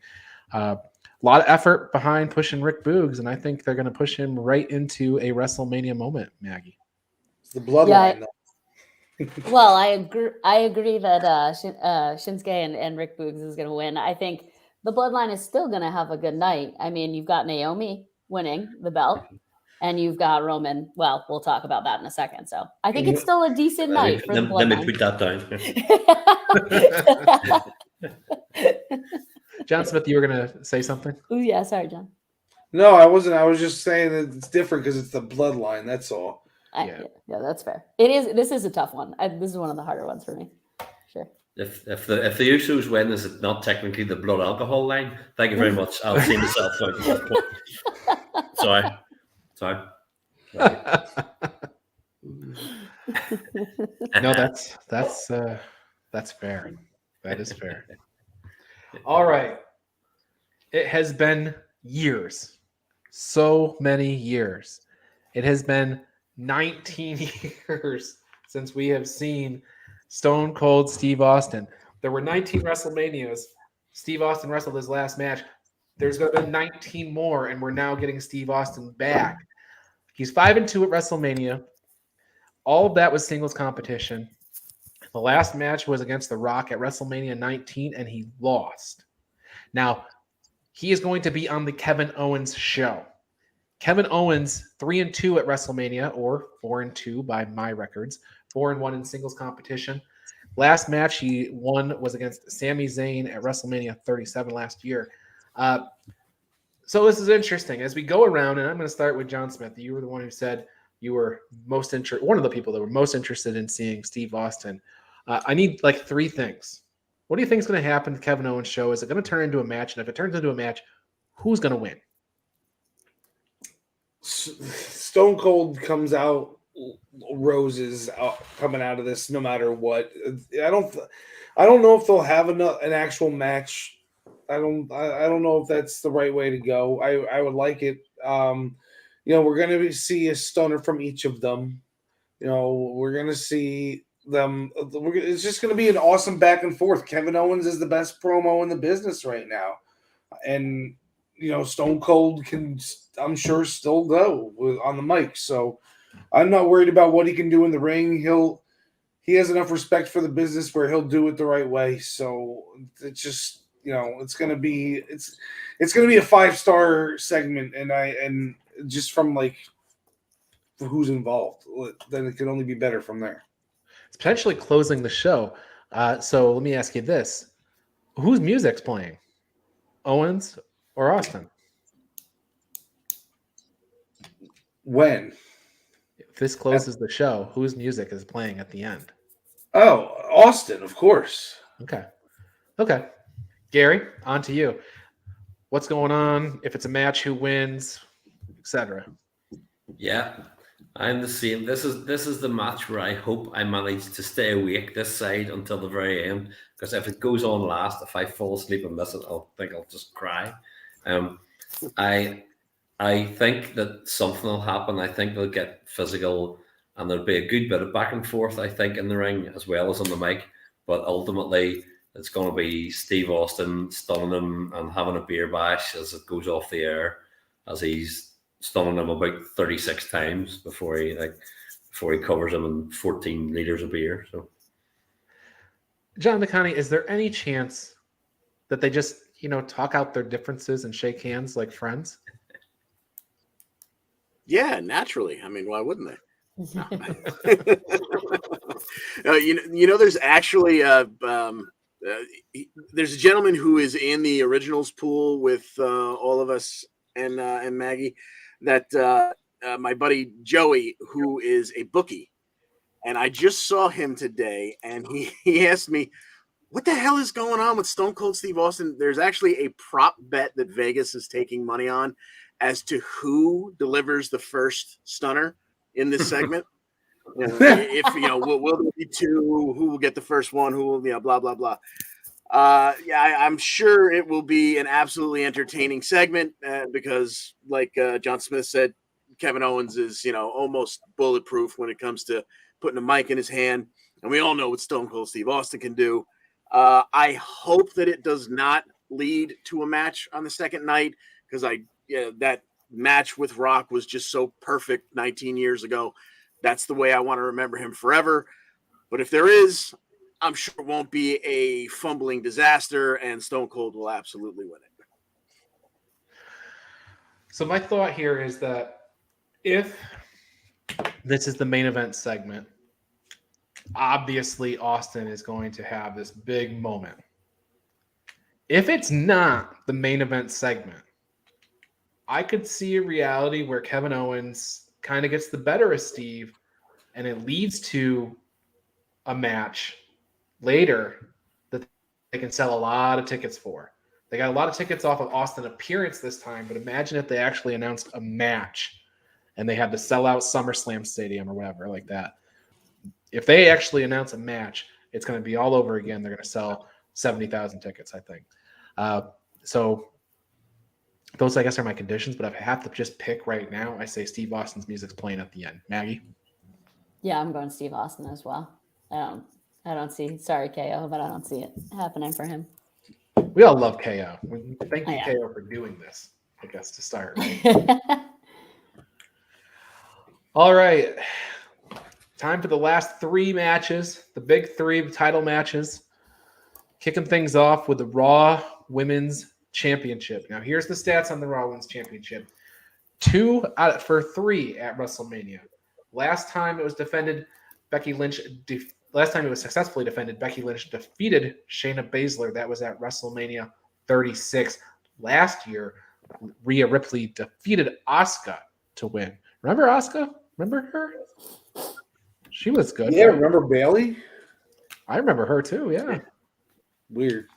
a lot of effort behind pushing Rick Boogs, and I think they're going to push him right into a WrestleMania moment. Maggie, It's the bloodline. Yeah, well, I agree that Shinsuke and Rick Boogs is going to win. I think the bloodline is still going to have a good night. I mean, you've got Naomi winning the belt, and you've got Roman. Well, we'll talk about that in a second. So I think it's still a decent night for the bloodline. Let me put that down. John Smith, you were going to say something? Oh yeah, sorry, John. No, I wasn't. I was just saying that it's different because it's the bloodline. That's all. Yeah, that's fair. It is. This is a tough one. This is one of the harder ones for me. Sure. If the Usos win, is it not technically the blood alcohol line? Thank you very much. I'll see myself out at this point. Sorry. No, that's fair. That is fair. All right. It has been years. So many years. It has been 19 years since we have seen Stone Cold Steve Austin. There were 19 WrestleManias. Steve Austin wrestled his last match. There's going to be 19 more, and we're now getting Steve Austin back. He's 5-2 at WrestleMania. All of that was singles competition. The last match was against The Rock at WrestleMania 19, and he lost. Now, he is going to be on the Kevin Owens show. Kevin Owens, 3-2 at WrestleMania, or 4-2 by my records, 4-1 in singles competition. Last match he won was against Sami Zayn at WrestleMania 37 last year. So this is interesting. As we go around, and I'm going to start with John Smith. You were the one who said you were one of the people that were most interested in seeing Steve Austin. I need like three things. What do you think is going to happen to Kevin Owens' show? Is it going to turn into a match? And if it turns into a match, who's going to win? Stone Cold comes out roses coming out of this no matter what. I don't know if they'll have an actual match. I don't know if that's the right way to go. I would like it. We're going to see a stunner from each of them. We're going to see them. It's just going to be an awesome back and forth. Kevin Owens is the best promo in the business right now. And, Stone Cold can, I'm sure, still go on the mic. So I'm not worried about what he can do in the ring. He has enough respect for the business where he'll do it the right way. So it's just, it's going to be a 5-star segment. And just from who's involved, then it can only be better from there. It's potentially closing the show. So let me ask you this. Whose music's playing? Owens or Austin? When? If this closes the show, whose music is playing at the end? Oh, Austin, of course. Okay. Gary, on to you. What's going on? If it's a match, who wins, etc. Yeah, I'm the same. This is the match where I hope I manage to stay awake this side until the very end. Because if it goes on last, if I fall asleep and miss it, I'll just cry. I think that something will happen. I think they'll get physical, and there'll be a good bit of back and forth, I think, in the ring as well as on the mic. But ultimately, it's going to be Steve Austin stunning him and having a beer bash as it goes off the air, as he's stunning him about 36 times before he covers him in 14 liters of beer. So John DeConnie, is there any chance that they just, talk out their differences and shake hands like friends? Yeah, naturally. I mean, why wouldn't they? No. There's actually there's a gentleman who is in the originals pool with all of us and Maggie. That my buddy Joey, who is a bookie, and I just saw him today, and he asked me, "What the hell is going on with Stone Cold Steve Austin?" There's actually a prop bet that Vegas is taking money on as to who delivers the first stunner in this segment. If will there be two? Who will get the first one? Who will blah blah blah. I'm sure it will be an absolutely entertaining segment because, like John Smith said, Kevin Owens is almost bulletproof when it comes to putting a mic in his hand, and we all know what Stone Cold Steve Austin can do. I hope that it does not lead to a match on the second night because that match with Rock was just so perfect 19 years ago. That's the way I want to remember him forever. But if there is, I'm sure it won't be a fumbling disaster, and Stone Cold will absolutely win it. So my thought here is that if this is the main event segment, obviously Austin is going to have this big moment. If it's not the main event segment, I could see a reality where Kevin Owens kind of gets the better of Steve, and it leads to a match later that they can sell a lot of tickets for. They got a lot of tickets off of Austin appearance this time, but imagine if they actually announced a match and they had to sell out SummerSlam Stadium or whatever like that. If they actually announce a match, it's going to be all over again. They're going to sell 70,000 tickets, I think. So those, I guess, are my conditions. But if I have to just pick right now, I say Steve Austin's music's playing at the end. Maggie? Yeah, I'm going Steve Austin as well. I don't see. Sorry, KO, but I don't see it happening for him. We all love KO. Thank you, KO, for doing this, I guess, to start. Right? All right. Time for the last three matches, the big three title matches. Kicking things off with the Raw Women's Championship. Now, here's the stats on the Raw Women's Championship. 2 out for 3 at WrestleMania. Last time it was defended, last time it was successfully defended, Becky Lynch defeated Shayna Baszler. That was at WrestleMania 36. Last year, Rhea Ripley defeated Asuka to win. Remember Asuka? Remember her? She was good. Yeah, remember Bailey? I remember her too, yeah. Weird.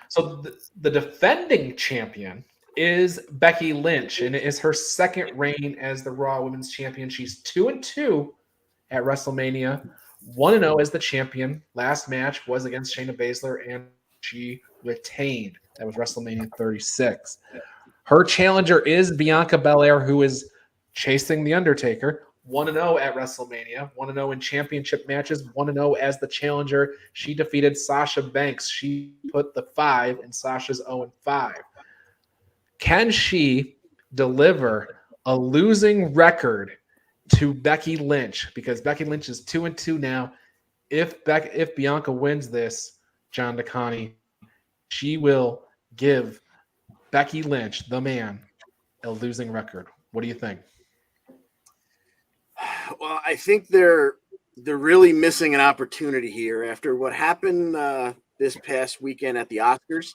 So the defending champion is Becky Lynch, and it is her second reign as the Raw Women's Champion. She's 2-2 at WrestleMania, 1-0 as the champion. Last match was against Shayna Baszler, and she retained. That was WrestleMania 36. Her challenger is Bianca Belair, who is chasing The Undertaker. 1-0 at WrestleMania, 1-0 in championship matches, 1-0 as the challenger. She defeated Sasha Banks. She put the 5 in Sasha's 0-5. Can she deliver a losing record to Becky Lynch? Because Becky Lynch is 2-2 now. If Bianca wins this, John DeConnie, she will give Becky Lynch, the man, a losing record. What do you think? Well, I think they're really missing an opportunity here after what happened this past weekend at the Oscars,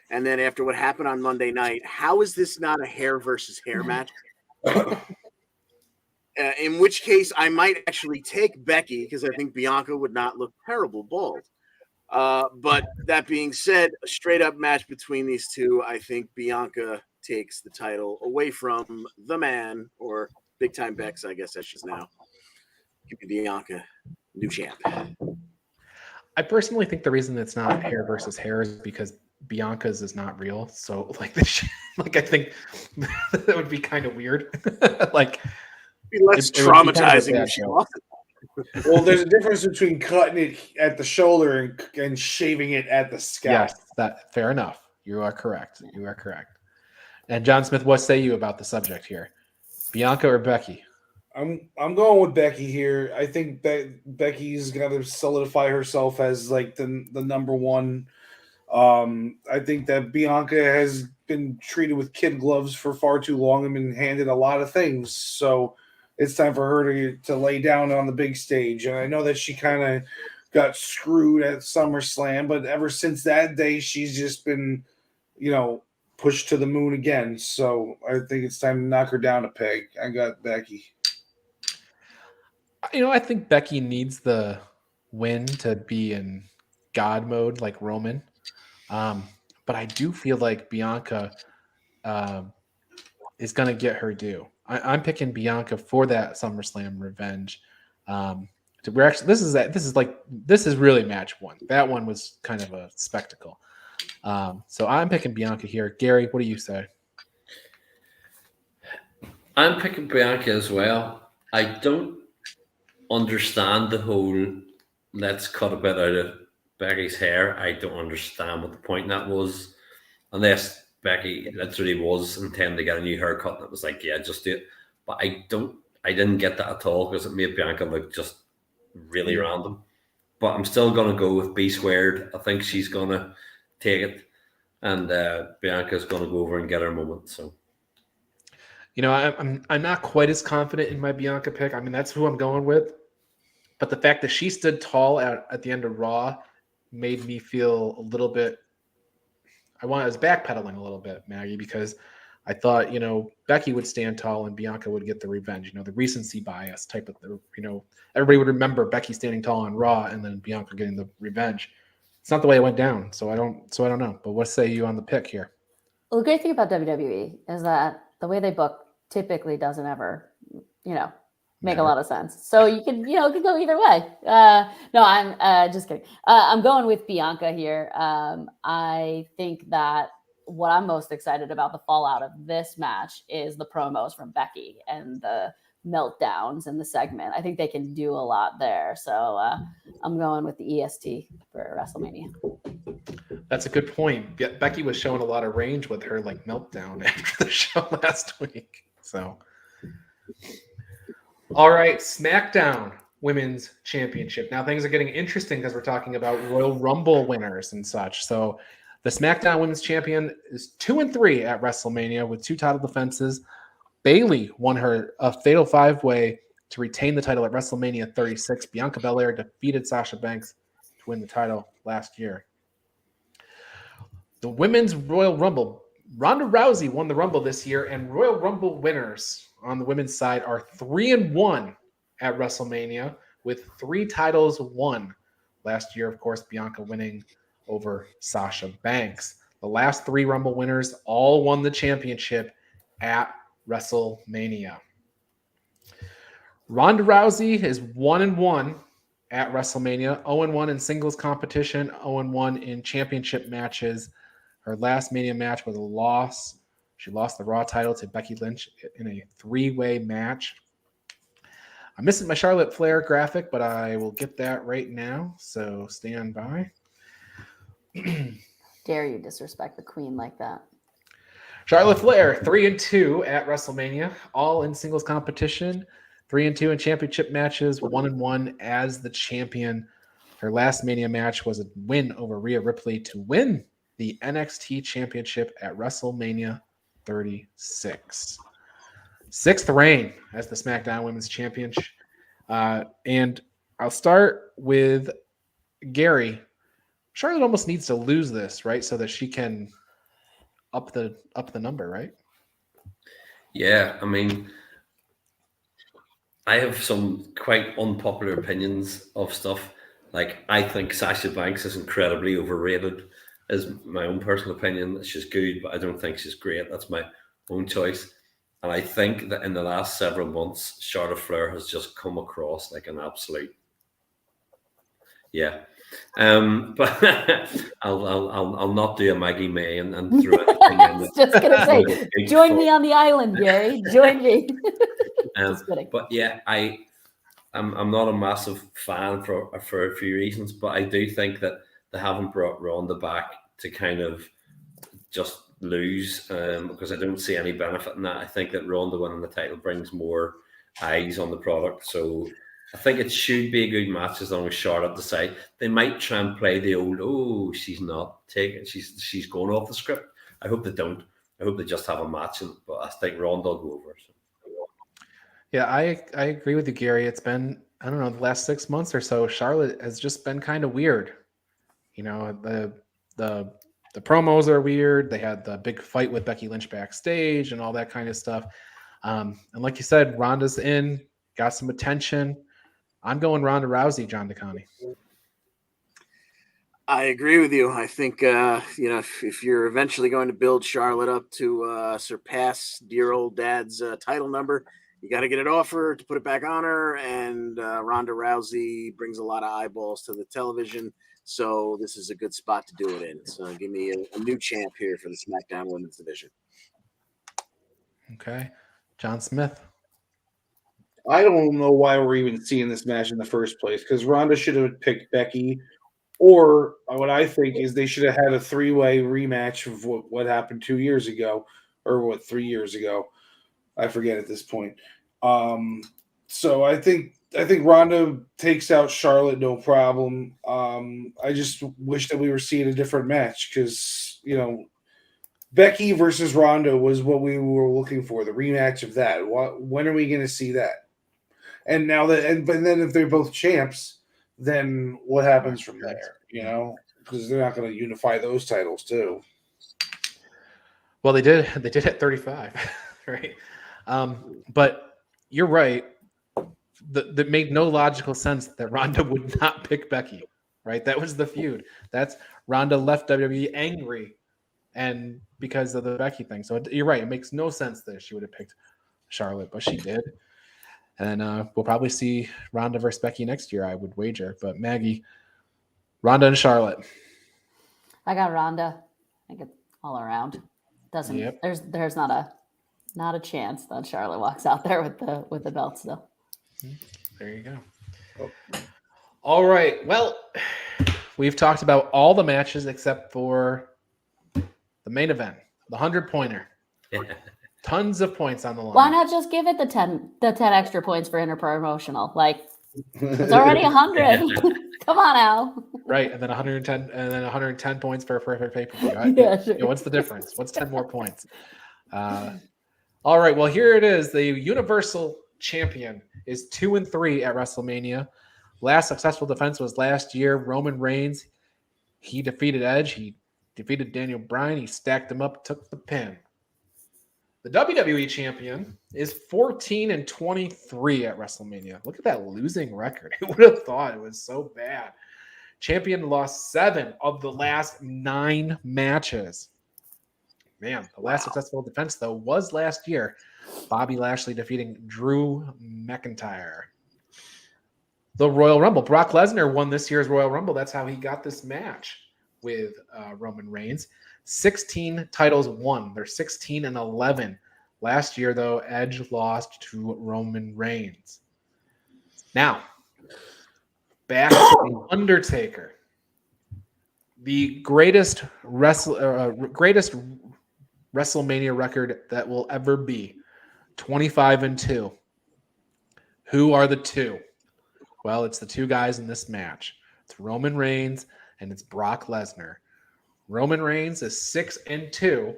and then after what happened on Monday night. How is this not a hair versus hair match? In which case, I might actually take Becky because I think Bianca would not look terrible bald. But that being said, a straight up match between these two, I think Bianca takes the title away from the man, or Big Time Bex, I guess that's just now. Give me Bianca, new champ. I personally think the reason it's not hair versus hair is because Bianca's is not real. So like this, I think that would be kind of weird. Like, less traumatizing if she lost it. Well, there's a difference between cutting it at the shoulder and shaving it at the scalp. Yes, fair enough. You are correct. You are correct. And John Smith, what say you about the subject here? Bianca or Becky? I'm going with Becky here. I think Becky's got to solidify herself as like the number one. I think that Bianca has been treated with kid gloves for far too long and been handed a lot of things. So it's time for her to lay down on the big stage. And I know that she kind of got screwed at SummerSlam, but ever since that day, she's just been, pushed to the moon again. So I think it's time to knock her down a peg. I got Becky. I think Becky needs the win to be in God mode like Roman. But I do feel like Bianca is going to get her due. I'm picking Bianca for that SummerSlam revenge. This is really match one. That one was kind of a spectacle. So I'm picking Bianca here. Gary, what do you say? I'm picking Bianca as well. I don't understand the whole let's cut a bit out of Becky's hair. I don't understand what the point in that was, unless Becky literally was intending to get a new haircut and it was like, yeah, just do it. But I didn't get that at all because it made Bianca look just really random. But I'm still gonna go with B squared. I think she's gonna take it, and Bianca's gonna go over and get her moment. So. I'm not quite as confident in my Bianca pick. I mean, that's who I'm going with. But the fact that she stood tall at the end of Raw made me feel a little bit. I was backpedaling a little bit, Maggie, because I thought, Becky would stand tall and Bianca would get the revenge. The recency bias type of, everybody would remember Becky standing tall on Raw and then Bianca getting the revenge. It's not the way it went down, so I don't know. But what say you on the pick here? Well, the great thing about WWE is that the way they book typically doesn't ever, make a lot of sense. So you can, it could go either way. No, I'm just kidding. I'm going with Bianca here. I think that what I'm most excited about the fallout of this match is the promos from Becky and the meltdowns in the segment. I think they can do a lot there. So I'm going with the EST for WrestleMania. That's a good point. Becky was showing a lot of range with her meltdown after the show last week. So, all right, SmackDown Women's Championship. Now things are getting interesting because we're talking about Royal Rumble winners and such. So the SmackDown Women's Champion is 2-3 at WrestleMania with 2 title defenses. Bayley won a fatal 5-way to retain the title at WrestleMania 36. Bianca Belair defeated Sasha Banks to win the title last year. The Women's Royal Rumble. Ronda Rousey won the Rumble this year, and Royal Rumble winners on the women's side are 3-1 at WrestleMania with 3 titles won. Last year, of course, Bianca winning over Sasha Banks. The last 3 Rumble winners all won the championship at WrestleMania. Ronda Rousey is 1-1 at WrestleMania, 0-1 in singles competition, 0-1 in championship matches. Her last Mania match was a loss. She lost the Raw title to Becky Lynch in a 3-way match. I'm missing my Charlotte Flair graphic, but I will get that right now. So stand by. Dare you disrespect the queen like that? Charlotte Flair, 3-2 at WrestleMania, all in singles competition, 3-2 in championship matches, 1-1 as the champion. Her last Mania match was a win over Rhea Ripley to win the NXT Championship at WrestleMania 36. 6th reign as the SmackDown Women's Champion. And I'll start with Gary. Charlotte almost needs to lose this, right? So that she can up the number, right? Yeah, I mean, I have some quite unpopular opinions of stuff. Like, I think Sasha Banks is incredibly overrated, is my own personal opinion. She's good, but I don't think she's great. That's my own choice. And I think that in the last several months, Charlotte Flair has just come across like an absolute, yeah. But I'll not do a Maggie May and throw anything in. I was just gonna say, join me on the island, Gary. Join me. Just kidding. But yeah, I'm not a massive fan for a few reasons, but I do think that they haven't brought Ronda back to kind of just lose because I don't see any benefit in that. I think that Ronda winning the title brings more eyes on the product. So I think it should be a good match as long as Charlotte decide. They might try and play the old, oh, she's not taking, she's going off the script. I hope they don't. I hope they just have a match, but I think Ronda will go over. So. Yeah, I agree with you, Gary. It's been, I don't know, the last 6 months or so, Charlotte has just been kind of weird. You know, the promos are weird. They had the big fight with Becky Lynch backstage and all that kind of stuff. And like you said, Ronda's in, got some attention. I'm going Ronda Rousey, John DeConnie. I agree with you. I think, if you're eventually going to build Charlotte up to surpass dear old dad's title number, you got to get it off her to put it back on her. And Ronda Rousey brings a lot of eyeballs to the television. So this is a good spot to do it in. So give me a new champ here for the SmackDown Women's Division. Okay. John Smith. I don't know why we're even seeing this match in the first place, because Ronda should have picked Becky, or what I think is they should have had a 3-way rematch of what happened 2 years ago, or 3 years ago. I forget at this point. So I think Ronda takes out Charlotte, no problem. I just wish that we were seeing a different match, because Becky versus Ronda was what we were looking for, the rematch of that. When are we going to see that? And now but then if they're both champs, then what happens from there? Because they're not going to unify those titles too. Well, they did at 35, right? But you're right. That made no logical sense that Ronda would not pick Becky, right? That was the feud. That's Ronda left WWE angry, and because of the Becky thing. So you're right. It makes no sense that she would have picked Charlotte, but she did. And we'll probably see Ronda versus Becky next year, I would wager. But Maggie, Ronda and Charlotte. I got Ronda. I get all around. Doesn't Yep. There's not a chance that Charlotte walks out there with the belt still. There you go. Oh. All right. Well, we've talked about all the matches except for the main event, the 100-pointer. Tons of points on the line. Why not just give it the 10 extra points for interpromotional? Like, it's already 100. Come on, Al. Right, and then 110, and then 110 points for a perfect pay-per-view. Yeah, sure. What's the difference? What's 10 more points? All right. Well, here it is. The Universal Champion is 2-3 at WrestleMania. Last successful defense was last year. Roman Reigns. He defeated Edge. He defeated Daniel Bryan. He stacked him up, took the pin. The WWE Champion is 14-23 at WrestleMania. Look at that losing record. Who would have thought it was so bad? Champion lost 7 of the last 9 matches. Man, the last successful defense, though, was last year. Bobby Lashley defeating Drew McIntyre. The Royal Rumble. Brock Lesnar won this year's Royal Rumble. That's how he got this match with Roman Reigns. 16 titles won. They're 16-11. Last year, though, Edge lost to Roman Reigns. Now, back to The Undertaker. The greatest WrestleMania record that will ever be. 25-2. Who are the two? Well, it's the two guys in this match. It's Roman Reigns and it's Brock Lesnar. Roman Reigns is 6-2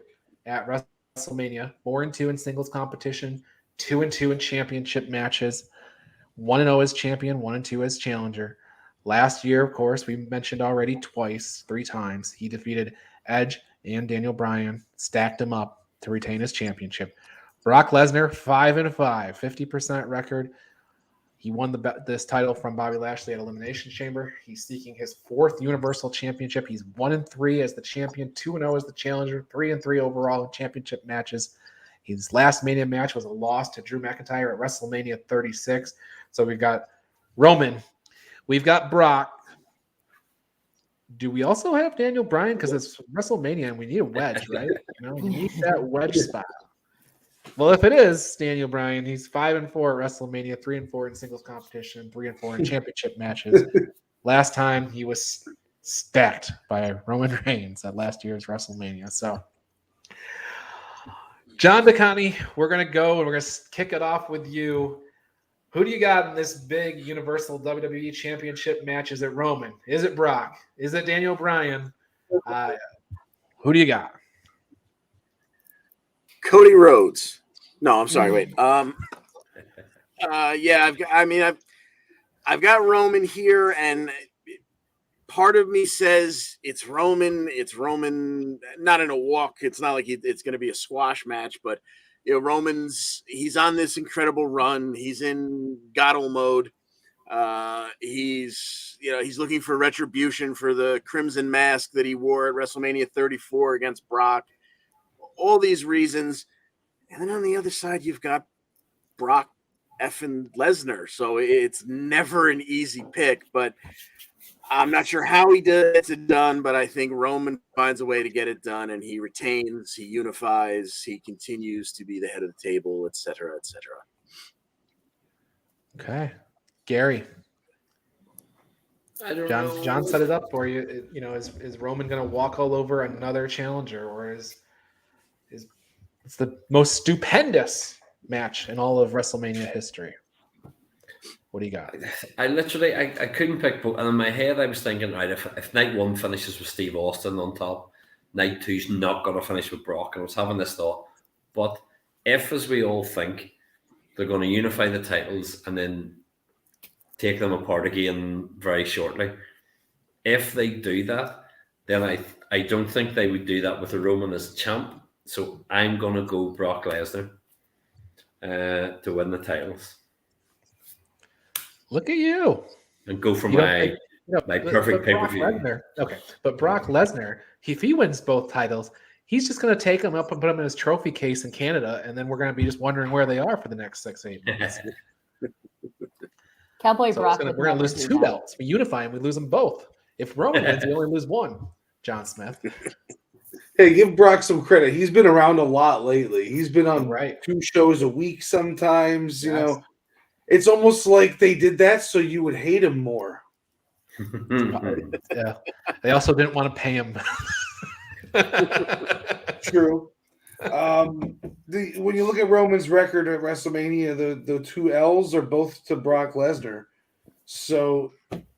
at WrestleMania, 4-2 in singles competition, 2-2 in championship matches, 1-0 as champion, 1-2 as challenger. Last year, of course, we mentioned already 3 times. He defeated Edge and Daniel Bryan, stacked him up to retain his championship. Brock Lesnar, 5-5, 50% record. He won this title from Bobby Lashley at Elimination Chamber. He's seeking his 4th Universal Championship. He's 1-3 as the champion, 2-0 as the challenger, 3-3 overall in championship matches. His last Mania match was a loss to Drew McIntyre at WrestleMania 36. So we've got Roman. We've got Brock. Do we also have Daniel Bryan? Because it's WrestleMania and we need a wedge, right? We need that wedge spot. Well, if it is Daniel Bryan, he's 5-4 at WrestleMania, 3-4 in singles competition, 3-4 in championship matches. Last time he was stacked by Roman Reigns at last year's WrestleMania. So, John DeConnie, we're going to go and we're going to kick it off with you. Who do you got in this big Universal WWE Championship match? Is it Roman? Is it Brock? Is it Daniel Bryan? Who do you got? Cody Rhodes. No, I'm sorry. Wait. Yeah, I've got Roman here, and part of me says it's Roman. It's Roman, not in a walk. It's not like it's going to be a squash match, but he's on this incredible run. He's in Goddle mode. He's looking for retribution for the Crimson Mask that he wore at WrestleMania 34 against Brock. All these reasons. And then on the other side, you've got Brock effing Lesnar. So it's never an easy pick, but I'm not sure how he gets it done, but I think Roman finds a way to get it done, and he retains, he unifies, he continues to be the head of the table, et cetera, et cetera. Okay. Gary. I don't know. John set it up for you. Is Roman going to walk all over another challenger, or is it's the most stupendous match in all of WrestleMania history? What do you got? I couldn't pick both. And in my head, I was thinking, right, if night one finishes with Steve Austin on top, night two's not going to finish with Brock. And I was having this thought. But if, as we all think, they're going to unify the titles and then take them apart again very shortly, if they do that, then I don't think they would do that with a Roman as champ. So I'm going to go Brock Lesnar to win the titles. Look at you. And go for my perfect pay-per-view. Okay, but Brock Lesnar, if he wins both titles, he's just going to take them up and put them in his trophy case in Canada, and then we're going to be just wondering where they are for the next 6-8 months. Cowboy So Brock. we're going to lose 2 belts. We unify them, we lose them both. If Roman wins, we only lose 1. John Smith. Hey, give Brock some credit. He's been around a lot lately. He's been on 2 shows a week sometimes. You know, it's almost like they did that so you would hate him more. Yeah. They also didn't want to pay him. True. When you look at Roman's record at WrestleMania, the 2 L's are both to Brock Lesnar. So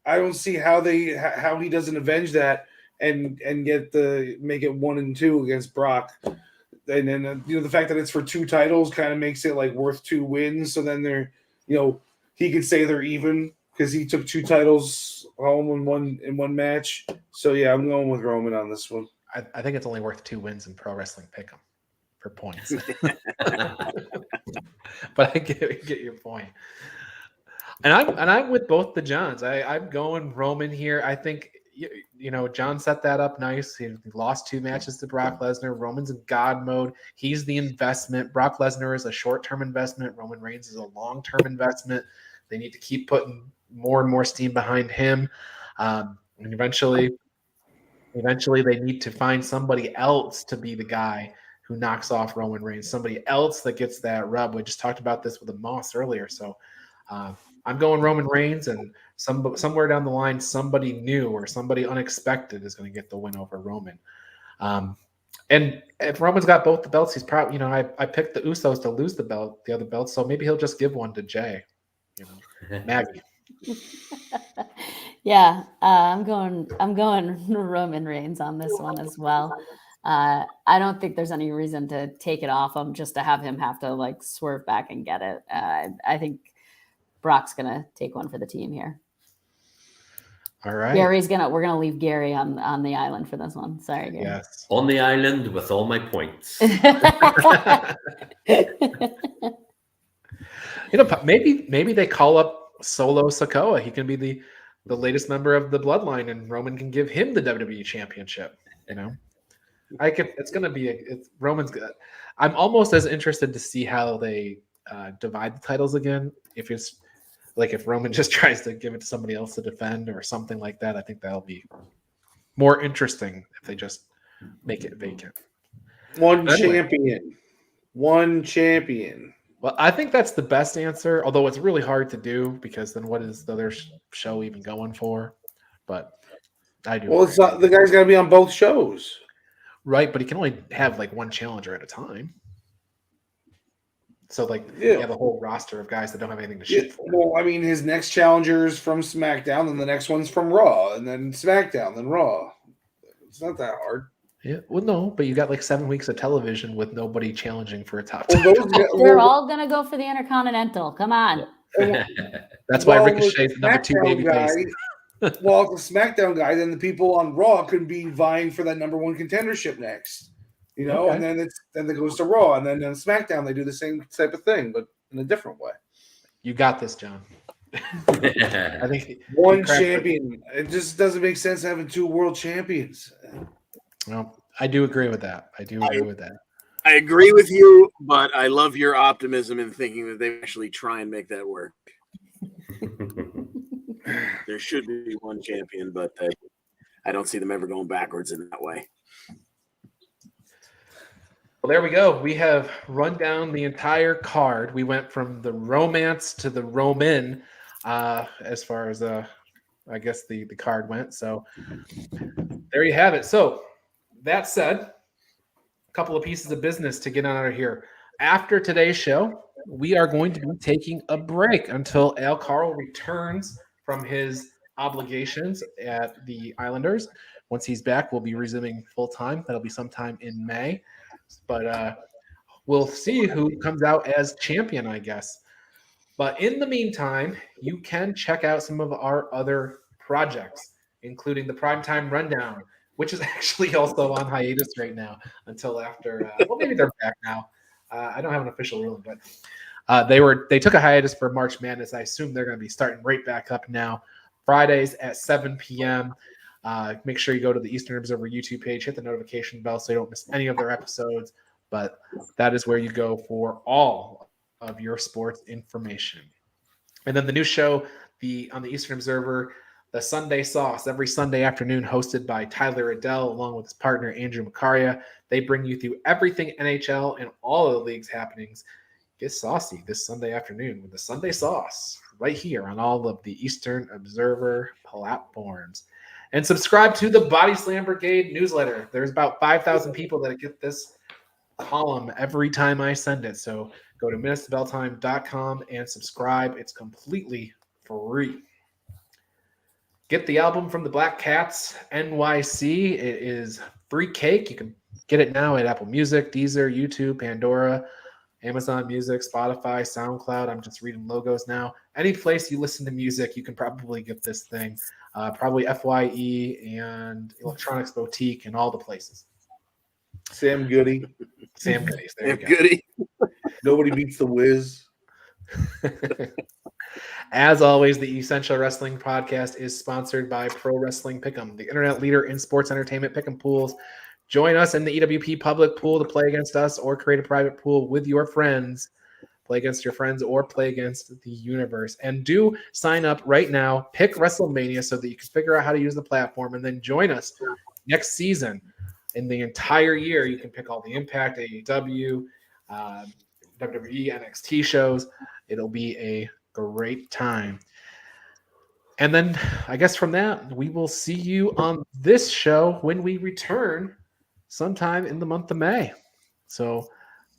I don't see how he doesn't avenge that and make it 1 and 2 against Brock. And then the fact that it's for 2 titles kind of makes it like worth 2 wins. So then he could say they're even because he took 2 titles home in one match. So yeah, I'm going with Roman on this one. I think it's only worth 2 wins in Pro Wrestling Pick'em for points. But I get your point. And I'm with both the Johns. I'm going Roman here. I think John set that up nice. He lost 2 matches to Brock Lesnar. Roman's in God mode. He's the investment. Brock Lesnar is a short-term investment. Roman Reigns is a long-term investment. They need to keep putting more and more steam behind him. And eventually they need to find somebody else to be the guy who knocks off Roman Reigns, somebody else that gets that rub. We just talked about this with the Moss earlier. So I'm going Roman Reigns, and somewhere down the line, somebody new or somebody unexpected is going to get the win over Roman. And if Roman's got both the belts, he's probably, I picked the Usos to lose the other belt, so maybe he'll just give one to Jay, Maggie. Yeah, I'm going Roman Reigns on this one as well. I don't think there's any reason to take it off him just to have him have to swerve back and get it. I think Brock's gonna take one for the team here. All right. We're gonna leave Gary on the island for this one. Sorry, Gary. Yes. On the island with all my points. Maybe they call up Solo Sikoa. He can be the latest member of the bloodline, and Roman can give him the WWE championship. It's gonna be Roman's good. I'm almost as interested to see how they divide the titles again. If it's if Roman just tries to give it to somebody else to defend or something like that, I think that'll be more interesting if they just make it vacant. One champion. Well, I think that's the best answer, although it's really hard to do because then what is the other show even going for? But I do. Well, it's not, the guy's got to be on both shows. Right, but he can only have one challenger at a time. So like Yeah. you have a whole roster of guys that don't have anything to shoot for. Well, I mean, his next challenger's from SmackDown, and the next one's from Raw, and then SmackDown, then Raw. It's not that hard. Yeah, well, no, but you got like 7 weeks of television with nobody challenging for a top Well, title. They're all gonna go for the Intercontinental. Come on. That's why well, Ricochet's the the number 2 baby SmackDown face. guy, well, the SmackDown guy, then the people on Raw could be vying for that number 1 contendership next. You know, Okay. and then it goes to Raw, and then on SmackDown they do the same type of thing, but in a different way. You got this, John. I think One you cracked it. champion. It just doesn't make sense having 2 world champions. Well, I do agree with that. I do agree with that. I agree with you, but I love your optimism in thinking that they actually try and make that work. There should be one champion, but I don't see them ever going backwards in that way. Well, there we go. We have run down the entire card. We went from the romance to the Roman, as far as I guess the card went. So there you have it. So that said, a couple of pieces of business to get out of here. After today's show, we are going to be taking a break until Karl returns from his obligations at the Islanders. Once he's back, we'll be resuming full time. That'll be sometime in May. But we'll see who comes out as champion, I guess. But in the meantime, you can check out some of our other projects, including the Primetime Rundown, which is actually also on hiatus right now until after. Well, maybe they're back now. I don't have an official ruling, but they took a hiatus for March Madness. I assume they're going to be starting right back up now, Fridays at 7 p.m. Make sure you go to the Eastern Observer YouTube page, hit the notification bell so you don't miss any of their episodes. But that is where you go for all of your sports information. And then the new show, on the Eastern Observer, the Sunday Sauce, every Sunday afternoon, hosted by Tyler Adele along with his partner Andrew Macaria. They bring you through everything NHL and all of the league's happenings. Get saucy this Sunday afternoon with the Sunday Sauce right here on all of the Eastern Observer platforms. And subscribe to the Body Slam Brigade newsletter. There's about 5,000 people that get this column every time I send it. So go to minutesofbelltime.com and subscribe. It's completely free. Get the album from the Black Cats NYC. It is free cake. You can get it now at Apple Music, Deezer, YouTube, Pandora, Amazon Music, Spotify, SoundCloud. I'm just reading logos now. Any place you listen to music, you can probably get this thing. Probably FYE and Electronics Boutique and all the places. Sam Goody. Sam Goodies. There you go. Goody. Nobody beats the Wiz. As always, the Essential Wrestling Podcast is sponsored by Pro Wrestling Pick'em, the internet leader in sports entertainment pick'em pools. Join us in the EWP public pool to play against us or create a private pool with your friends. Play against your friends or play against the universe. And do sign up right now. Pick Wrestlemania so that you can figure out how to use the platform and then join us next season. In the entire year, you can pick all the Impact, AEW, WWE, NXT shows. It'll be a great time. And then I guess from that, we will see you on this show when we return sometime in the month of May. So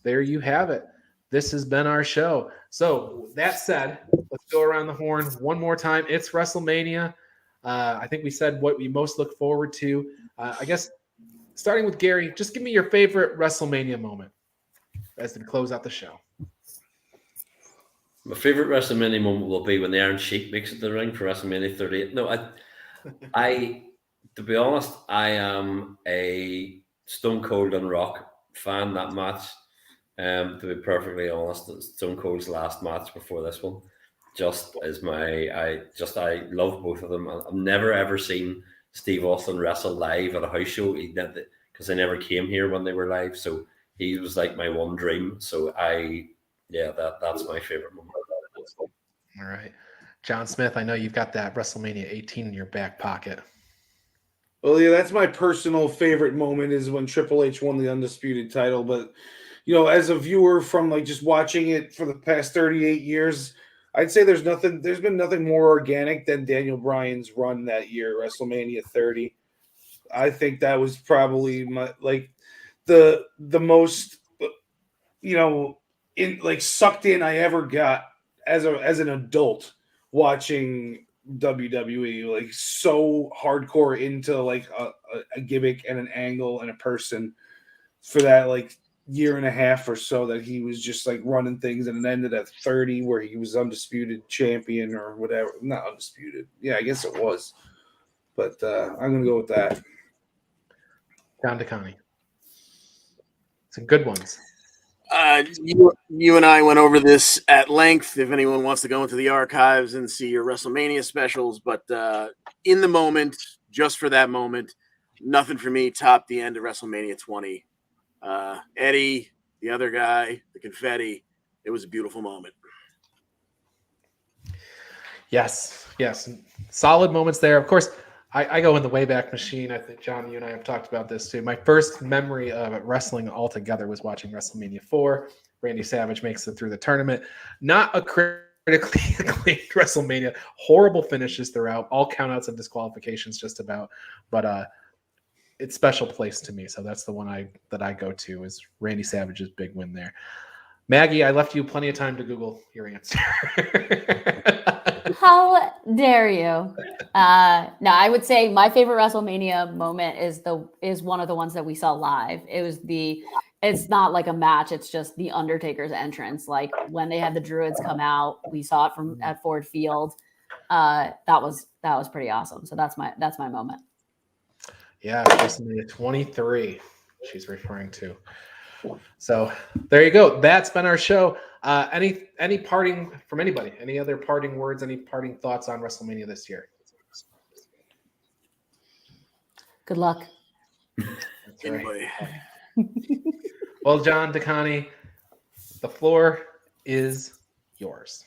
there you have it. This has been our show. So that said, let's go around the horn one more time. It's WrestleMania. I think we said what we most look forward to. I guess starting with Gary, just give me your favorite WrestleMania moment as we close out the show. My favorite WrestleMania moment will be when the Iron Sheik makes it to the ring for WrestleMania 38. No, I to be honest, I am a Stone Cold and Rock fan. That match, to be perfectly honest, Stone Cold's last match before this one just is I love both of them. I've never ever seen Steve Austin wrestle live at a house show. He did it because they never came here when they were live, so he was like my one dream. So that's my favorite moment. All right. John Smith, I know you've got that WrestleMania 18 in your back pocket. Well, yeah, that's my personal favorite moment is when Triple H won the Undisputed title. But, as a viewer from like just watching it for the past 38 years, I'd say there's been nothing more organic than Daniel Bryan's run that year, WrestleMania 30. I think that was probably the most, sucked in I ever got as an adult watching WWE, like so hardcore into like a gimmick and an angle and a person for that like year and a half or so that he was just like running things, and it ended at 30 where he was undisputed champion or whatever. Not undisputed. Yeah, I guess it was. But I'm gonna go with that. John DeConnie. Some good ones. You and I went over this at length. If anyone wants to go into the archives and see your WrestleMania specials, but in the moment, just for that moment, nothing for me topped the end of WrestleMania 20. Eddie, the other guy, the confetti. It was a beautiful moment. Yes. Solid moments there. Of course, I go in the Wayback Machine. I think, John, you and I have talked about this too. My first memory of wrestling altogether was watching WrestleMania 4. Randy Savage makes it through the tournament. Not a critically acclaimed WrestleMania. Horrible finishes throughout. All countouts and disqualifications just about. But it's special place to me. So that's the one that I go to is Randy Savage's big win there. Maggie, I left you plenty of time to Google your answer. How dare you? No, I would say my favorite WrestleMania moment is one of the ones that we saw live. It's not like a match, it's just the Undertaker's entrance. Like when they had the Druids come out, we saw it at Ford Field. That was pretty awesome. So that's my moment. Yeah, WrestleMania 23 she's referring to. So there you go. That's been our show. Any parting from anybody? Any other parting words? Any parting thoughts on WrestleMania this year? Good luck. That's right. Well, John DeConnie, the floor is yours.